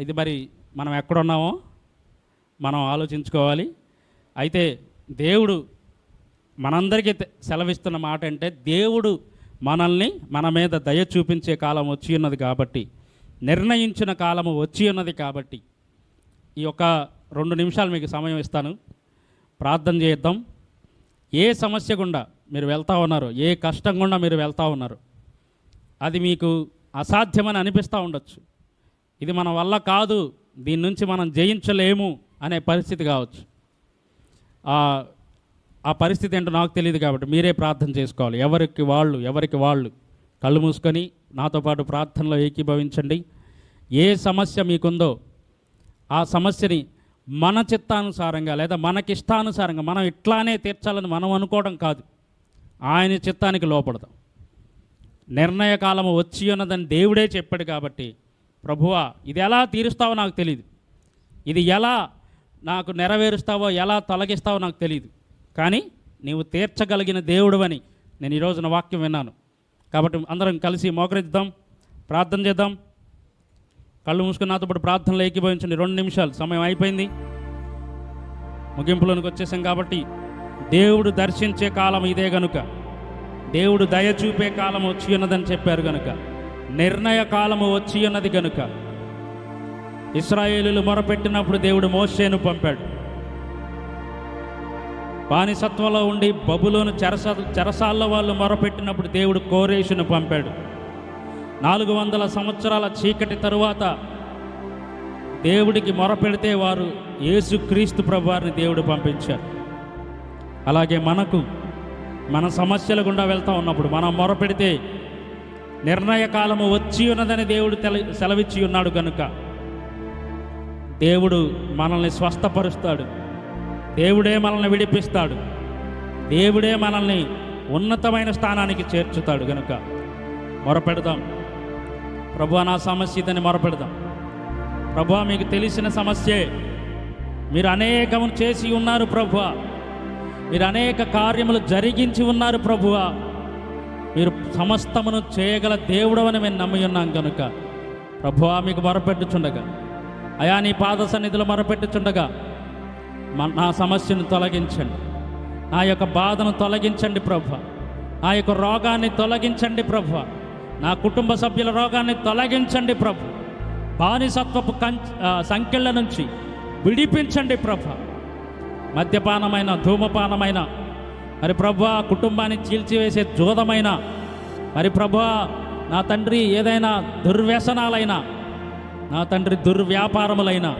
ఇది మరి మనం ఎక్కడున్నామో మనం ఆలోచించుకోవాలి. అయితే దేవుడు మనందరికీ సెలవిస్తున్న మాట అంటే దేవుడు మనల్ని మన మీద దయ చూపించే కాలం వచ్చి ఉన్నది కాబట్టి, నిర్ణయించిన కాలము వచ్చి ఉన్నది కాబట్టి ఈ యొక్క 2 నిమిషాలు మీకు సమయం ఇస్తాను, ప్రార్థన చేద్దాం. ఏ సమస్య గుండా మీరు వెళ్తూ ఉన్నారో, ఏ కష్టం గుండా మీరు వెళ్తూ ఉన్నారో, అది మీకు అసాధ్యమని అనిపిస్తూ ఉండొచ్చు, ఇది మన వల్ల కాదు, దీని నుంచి మనం జయించలేము అనే పరిస్థితి కావచ్చు. ఆ పరిస్థితి ఏంటో నాకు తెలియదు కాబట్టి మీరే ప్రార్థన చేసుకోవాలి. ఎవరికి వాళ్ళు కళ్ళు మూసుకొని నాతో పాటు ప్రార్థనలో ఏకీభవించండి. ఏ సమస్య మీకుందో ఆ సమస్యని మన చిత్తానుసారంగా లేదా మనకిష్టానుసారంగా మనం ఇట్లానే తీర్చాలని మనం అనుకోవడం కాదు, ఆయన చిత్తానికి లోపడదాం. నిర్ణయ కాలము వచ్చి ఉన్నదని దేవుడే చెప్పాడు కాబట్టి ప్రభువా ఇది ఎలా తీరుస్తావో నాకు తెలియదు, ఇది ఎలా నాకు నెరవేరుస్తావో, ఎలా తొలగిస్తావో నాకు తెలియదు, కానీ నీవు తీర్చగలిగిన దేవుడు అని నేను ఈరోజున వాక్యం విన్నాను. కాబట్టి అందరం కలిసి మోకరిద్దాం, ప్రార్థన చేద్దాం. కళ్ళు మూసుకుని నాతో పాటు ప్రార్థనలో ఏకీభవించండి. 2 నిమిషాలు సమయం అయిపోయింది, ముగింపులోనికి వచ్చేసాం. కాబట్టి దేవుడు దర్శించే కాలం ఇదే గనుక, దేవుడు దయ చూపే కాలం వచ్చి ఉన్నదని చెప్పారు గనుక, నిర్ణయ కాలము వచ్చి ఉన్నది గనుక, ఇశ్రాయేలులు మొరపెట్టినప్పుడు దేవుడు మోషేను పంపాడు. బానిసత్వంలో ఉండి బబులోను చెరసాల్లో వాళ్ళు మొరపెట్టినప్పుడు దేవుడు కోరేషును పంపాడు. 400 సంవత్సరాల చీకటి తరువాత దేవుడికి మొరపెడితే వారు యేసుక్రీస్తు ప్రభువారిని దేవుడు పంపించారు. అలాగే మన సమస్యల గుండా వెళ్తూ ఉన్నప్పుడు మనం మొరపెడితే నిర్ణయ కాలము వచ్చి ఉన్నదని దేవుడు సెలవిచ్చి ఉన్నాడు కనుక దేవుడు మనల్ని స్వస్థపరుస్తాడు, దేవుడే మనల్ని విడిపిస్తాడు, దేవుడే మనల్ని ఉన్నతమైన స్థానానికి చేర్చుతాడు. కనుక మొరపెడదాం, ప్రభువా నా సమస్య ఇదని మొరపెడదాం. ప్రభువా, మీకు తెలిసిన సమస్యే. మీరు అనేకము చేసి ఉన్నారు ప్రభువా, మీరు అనేక కార్యములు జరిగించి ఉన్నారు ప్రభువా. మీరు సమస్తమును చేయగల దేవుడవని మేము నమ్మి ఉన్నాం కనుక ప్రభువా, మీకు మొరపెట్టుచుండగా, అయా నీ పాద సన్నిధిలో మొరపెట్టుచుండగా నా సమస్యను తొలగించండి, నా యొక్క బాధను తొలగించండి ప్రభువా, నా యొక్క రోగాన్ని తొలగించండి ప్రభువా, నా కుటుంబ సభ్యుల రోగాన్ని తొలగించండి ప్రభు, బానిసత్వపు సంఖ్యల నుంచి విడిపించండి ప్రభు, మద్యపానమైన ధూమపానమైన మరి ప్రభువా కుటుంబాన్ని చీల్చివేసే జోదమైన మరి ప్రభువా నా తండ్రి ఏదైనా దుర్వ్యసనాలైనా, నా తండ్రి దుర్వ్యాపారములైనా,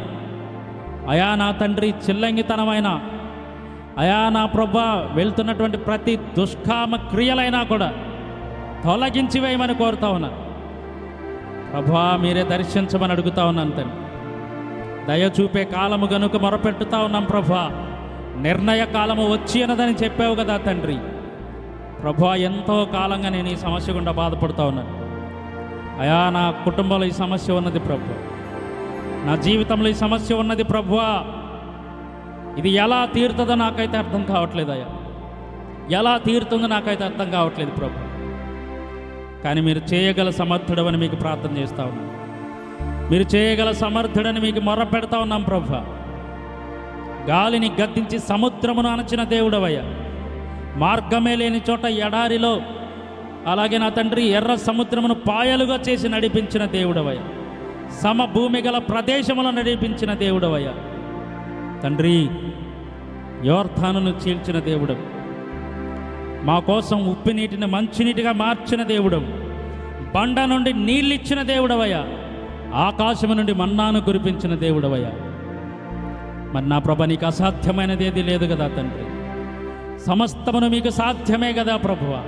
అయా నా తండ్రి చిల్లంగితనమైన, అయా నా ప్రభువా వెళ్తున్నటువంటి ప్రతి దుష్కామ క్రియలైనా కూడా తొలగించి వేయమని కోరుతా ఉన్నాను ప్రభువా. మీరే దర్శించమని అడుగుతా ఉన్నాను తండ్రి. దయ చూపే కాలము గనుక మొరపెట్టుతా ఉన్నాం ప్రభువా. నిర్ణయ కాలము వచ్చి అన్నదని చెప్పావు కదా తండ్రి. ప్రభువా, ఎంతో కాలంగా నేను ఈ సమస్య గుండా బాధపడుతూ ఉన్నాను. అయా నా కుటుంబంలో ఈ సమస్య ఉన్నది ప్రభువా, నా జీవితంలో ఈ సమస్య ఉన్నది ప్రభువా. ఇది ఎలా తీరుతుందో నాకైతే అర్థం కావట్లేదు అయ్యా, ఎలా తీరుతుందో నాకైతే అర్థం కావట్లేదు ప్రభు. కానీ మీరు చేయగల సమర్థుడని మీకు ప్రార్థన చేస్తూ ఉన్నాను, మీరు చేయగల సమర్థుడని మీకు మొర్ర పెడతా ఉన్నాం ప్రభు. గాలిని గద్దించి సముద్రమును అణచిన దేవుడవయ్యా, మార్గమే లేని చోట ఎడారిలో, అలాగే నా తండ్రి ఎర్ర సముద్రమును పాయలుగా చేసి నడిపించిన దేవుడవయ్యా, సమభూమి గల ప్రదేశములో నడిపించిన దేవుడవయ్యా తండ్రి. యోర్దానును చీల్చిన దేవుడు, మా కోసం ఉప్పు నీటిని మంచినీటిగా మార్చిన దేవుడు, బండ నుండి నీళ్ళిచ్చిన దేవుడవయ్యా, ఆకాశము నుండి మన్నాను కురిపించిన దేవుడవయ్యా. మరి నా ప్రభ, నీకు అసాధ్యమైనది ఏది లేదు కదా తండ్రి. సమస్తమును మీకు సాధ్యమే కదా ప్రభువా,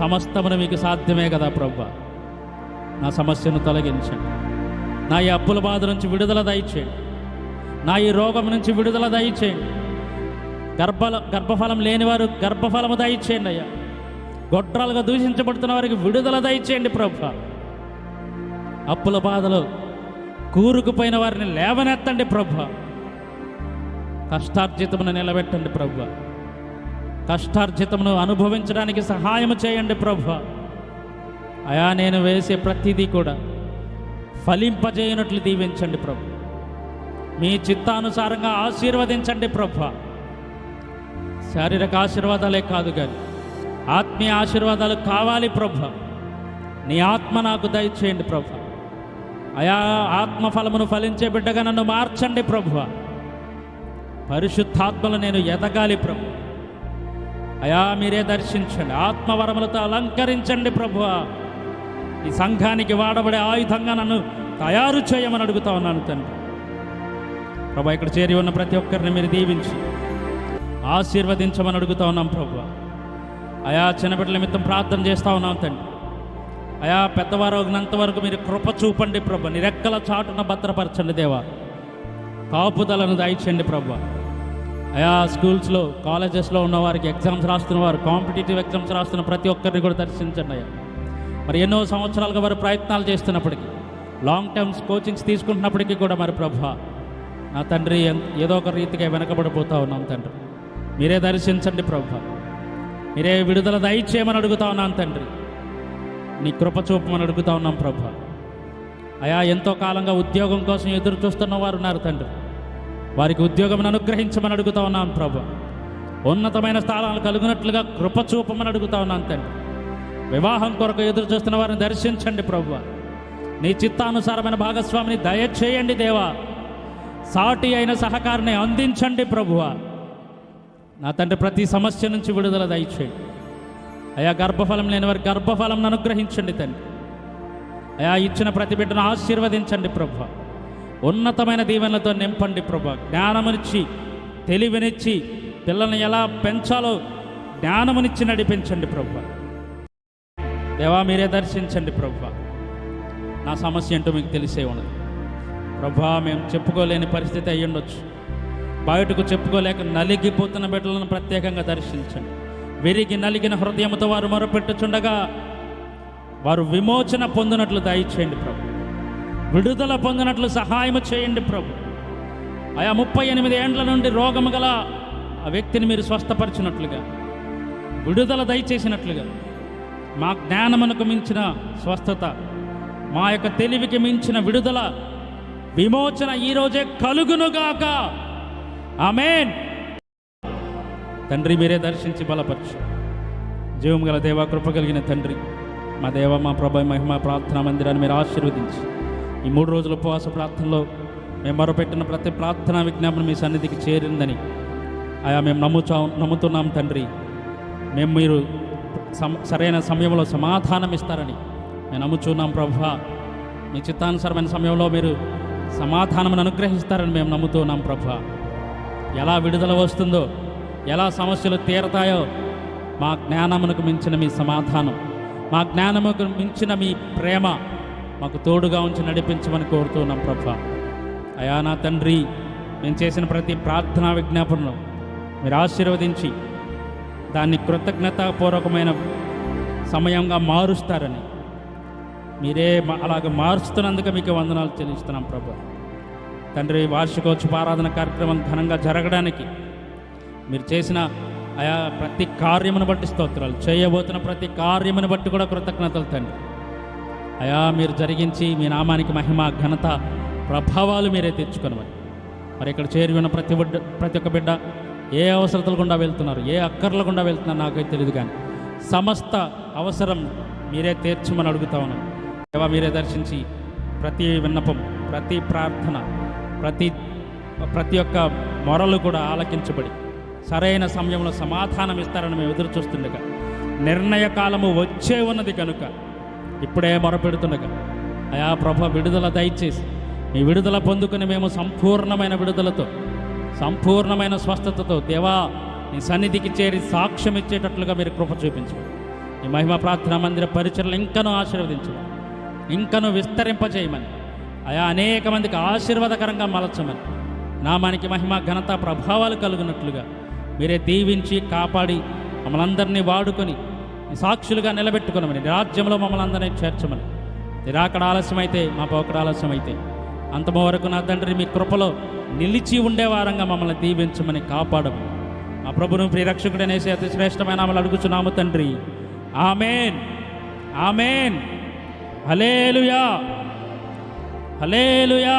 సమస్తమును మీకు సాధ్యమే కదా ప్రభువా. నా సమస్యను తొలగించండి, నా ఈ అప్పుల బాధ నుంచి విడుదల దయచేయండి, నా ఈ రోగం నుంచి విడుదల దయచేయండి. గర్భఫలం లేనివారు గర్భఫలము దయచేయండి అయ్యా, గొడ్రాలుగా దూషించబడుతున్న వారికి విడుదల దయచేయండి ప్రభువా. అప్పుల బాధలో కూరుకుపోయిన వారిని లేవనెత్తండి ప్రభువా. కష్టార్జితమును నిలబెట్టండి ప్రభువా, కష్టార్జితమును అనుభవించడానికి సహాయం చేయండి ప్రభువా. అయా నేను వేసే ప్రతిదీ కూడా ఫలింపజేయనట్లు దీవించండి ప్రభు, మీ చిత్తానుసారంగా ఆశీర్వదించండి ప్రభువా. శారీరక ఆశీర్వాదాలే కాదు కానీ ఆత్మీయ ఆశీర్వాదాలు కావాలి ప్రభువా. నీ ఆత్మ నాకు దయచేయండి ప్రభువా. అయా ఆత్మఫలమును ఫలించే బిడ్డగా నన్ను మార్చండి ప్రభువా. పరిశుద్ధాత్మలు నేను ఎదగాలి ప్రభు. అయా మీరే దర్శించండి, ఆత్మవరములతో అలంకరించండి ప్రభువా. ఈ సంఘానికి వాడబడే ఆయుధంగా నన్ను తయారు చేయమని అడుగుతా ఉన్నాను తండ్రి. ప్రభా, ఇక్కడ చేరి ఉన్న ప్రతి ఒక్కరిని మీరు దీవించి ఆశీర్వదించమని అడుగుతా ఉన్నాం ప్రభువా. అయా చిన్నబిడ్డల నిమిత్తం ప్రార్థన చేస్తూ ఉన్నాం తండ్రి. అయా పెద్దవారు ఉన్నంత వరకు మీరు కృప చూపండి ప్రభు, నీ రెక్కల చాటున భద్రపరచండి దేవా. కాపుదలను దయచేయండి ప్రభువా. అయా స్కూల్స్లో కాలేజెస్లో ఉన్న వారికి, ఎగ్జామ్స్ రాస్తున్న వారు, కాంపిటేటివ్ ఎగ్జామ్స్ రాస్తున్న ప్రతి ఒక్కరిని కూడా దర్శించండి అయ్యా. మరి ఎన్నో సంవత్సరాలుగా వారు ప్రయత్నాలు చేస్తున్నప్పటికీ, లాంగ్ టర్మ్స్ కోచింగ్స్ తీసుకుంటున్నప్పటికీ కూడా మరి ప్రభువా నా తండ్రి ఏదో ఒక రీతిగా వెనకబడిపోతూ ఉన్నాం తండ్రి. మీరే దర్శించండి ప్రభువా, మీరే విడుదల దయచేయమని అడుగుతా ఉన్నాను తండ్రి. నీ కృప చూపమని అడుగుతా ఉన్నాం ప్రభువా. అయా ఎంతో కాలంగా ఉద్యోగం కోసం ఎదురు చూస్తున్న వారు ఉన్నారు తండ్రి, వారికి ఉద్యోగం అనుగ్రహించమని అడుగుతా ఉన్నాను ప్రభు. ఉన్నతమైన స్థానాలు కలుగునట్లుగా కృప చూపమని అడుగుతా ఉన్నాను తండ్రి. వివాహం కొరకు ఎదురు చూస్తున్న వారిని దర్శించండి ప్రభువా. నీ చిత్తానుసారమైన భాగస్వామిని దయచేయండి దేవా. సాటి అయిన సహకారాన్ని అందించండి ప్రభువా. నా తండ్రి ప్రతి సమస్య నుంచి విడుదల దయచేయండి అయా. గర్భఫలం లేని వారి గర్భఫలం అనుగ్రహించండి తండ్రి. అయా ఇచ్చిన ప్రతి బిడ్డను ఆశీర్వదించండి ప్రభువా. ఉన్నతమైన దీవెనలతో నింపండి ప్రభువా. జ్ఞానమునిచ్చి, తెలివినిచ్చి, పిల్లల్ని ఎలా పెంచాలో జ్ఞానమునిచ్చి నడిపించండి ప్రభువా. దేవా మీరే దర్శించండి ప్రభువా. నా సమస్య ఏంటో మీకు తెలిసే ఉన్నది ప్రభువా. మేము చెప్పుకోలేని పరిస్థితి అయ్యి ఉండొచ్చు, బయటకు చెప్పుకోలేక నలిగిపోతున్న బిడ్డలను ప్రత్యేకంగా దర్శించండి. విరిగి నలిగిన హృదయంతో వారు మొరపెట్టుచుండగా వారు విమోచన పొందినట్లు దయచేయండి ప్రభు. విడుదల పొందినట్లు సహాయం చేయండి ప్రభు. ఆయా 38 ఏండ్ల నుండి రోగము గల ఆ వ్యక్తిని మీరు స్వస్థపరిచినట్లుగా, విడుదల దయచేసినట్లుగా, మా జ్ఞానమునకు మించిన స్వస్థత, మా యొక్క తెలివికి మించిన విడుదల, విమోచన ఈరోజే కలుగునుగాక. ఆమేన్. తండ్రి, మీరే దర్శించి బలపరచు. జీవం గల దేవ, కృప కలిగిన తండ్రి, మా దేవ, మా ప్రభు, మహిమ ప్రార్థనా మందిరాన్ని మీరు ఆశీర్వదించి ఈ 3 రోజుల ఉపవాస ప్రార్థనలో మేము మొరపెట్టిన ప్రతి ప్రార్థనా విజ్ఞాపన మీ సన్నిధికి చేరిందని మేము నమ్ముతున్నాం తండ్రి. మేము మీరు సరైన సమయంలో సమాధానం ఇస్తారని మేము నమ్ముచున్నాం ప్రభువా. మీ చిత్తానుసారమైన సమయంలో మీరు సమాధానం అనుగ్రహిస్తారని మేము నమ్ముతున్నాం ప్రభువా. ఎలా విడుదల వస్తుందో, ఎలా సమస్యలు తీరతాయో, మా జ్ఞానమునకు మించిన మీ సమాధానం, మా జ్ఞానముకు మించిన మీ ప్రేమ మాకు తోడుగా ఉంచి నడిపించమని కోరుతున్నాం ప్రభువా. అయా నా తండ్రి, మేము చేసిన ప్రతి ప్రార్థనా విజ్ఞాపనను మీరు ఆశీర్వదించి దాన్ని కృతజ్ఞతాపూర్వకమైన సమయంగా మారుస్తారని, మీరే అలాగ మారుస్తున్నందుకు మీకు వందనాలు చెల్లిస్తున్నాం ప్రభువా. తండ్రి, వార్షికోత్సవ ఆరాధన కార్యక్రమం ఘనంగా జరగడానికి మీరు చేసిన ఆయా ప్రతి కార్యమును బట్టి స్తోత్రాలు, చేయబోతున్న ప్రతి కార్యమును బట్టి కూడా కృతజ్ఞతలు తండ్రి. అయా మీరు జరిగించి మీ నామానికి మహిమ, ఘనత, ప్రభావాలు మీరే తెచ్చుకొనమని. మరి ఇక్కడ చేరి ఉన్న ప్రతి ఒక్క బిడ్డ ఏ అవసరతలు గుండా వెళ్తున్నారు, ఏ అక్కర్ల గుండా వెళ్తున్నారు నాకైతే తెలియదు, కానీ సమస్త అవసరం మీరే తీర్చమని అడుగుతా ఉన్నాను. దేవా, మీరే దర్శించి ప్రతి విన్నపం, ప్రతి ప్రార్థన, ప్రతి ఒక్క మొరలు కూడా ఆలకించబడి సరైన సమయంలో సమాధానం ఇస్తారని మేము ఎదురు చూస్తుండగా, నిర్ణయ కాలము వచ్చే ఉన్నది కనుక ఇప్పుడే మొరపెడుతుండగా అయా ప్రభు, విడుదల దయచేసి మీ విడుదల పొందుకుని మేము సంపూర్ణమైన విడుదలతో, సంపూర్ణమైన స్వస్థతతో దేవా నీ సన్నిధికి చేరి సాక్ష్యం ఇచ్చేటట్లుగా మీరు కృప చూపించండి. ఈ మహిమ ప్రార్థనా మందిర పరిచర్లు ఇంకనూ ఆశీర్వదించమని, ఇంకనూ విస్తరింపజేయమని, అయా అనేక మందికి ఆశీర్వాదకరంగా మలచమని, నామానికి మహిమ, ఘనత, ప్రభావాలు కలుగునట్లుగా మీరే దీవించి కాపాడి మమ్మల్ని అందరినీ వాడుకొని సాక్షులుగా నిలబెట్టుకున్నామని, రాజ్యంలో మమ్మల్ని అందరినీ చేర్చమని. నిరాకడ ఆలస్యమైతే, మా పోకడ ఆలస్యమైతే అంతమ వరకు నా తండ్రి మీ కృపలో నిలిచి ఉండేవారంగా మమ్మల్ని దీవించమని, కాపాడమని మా ప్రభును ప్రియరక్షకుడనేసి అతి శ్రేష్టమైన నామములో అడుగుచున్నాము తండ్రి. ఆమేన్, ఆమేన్. హల్లెలూయా, హల్లెలూయా.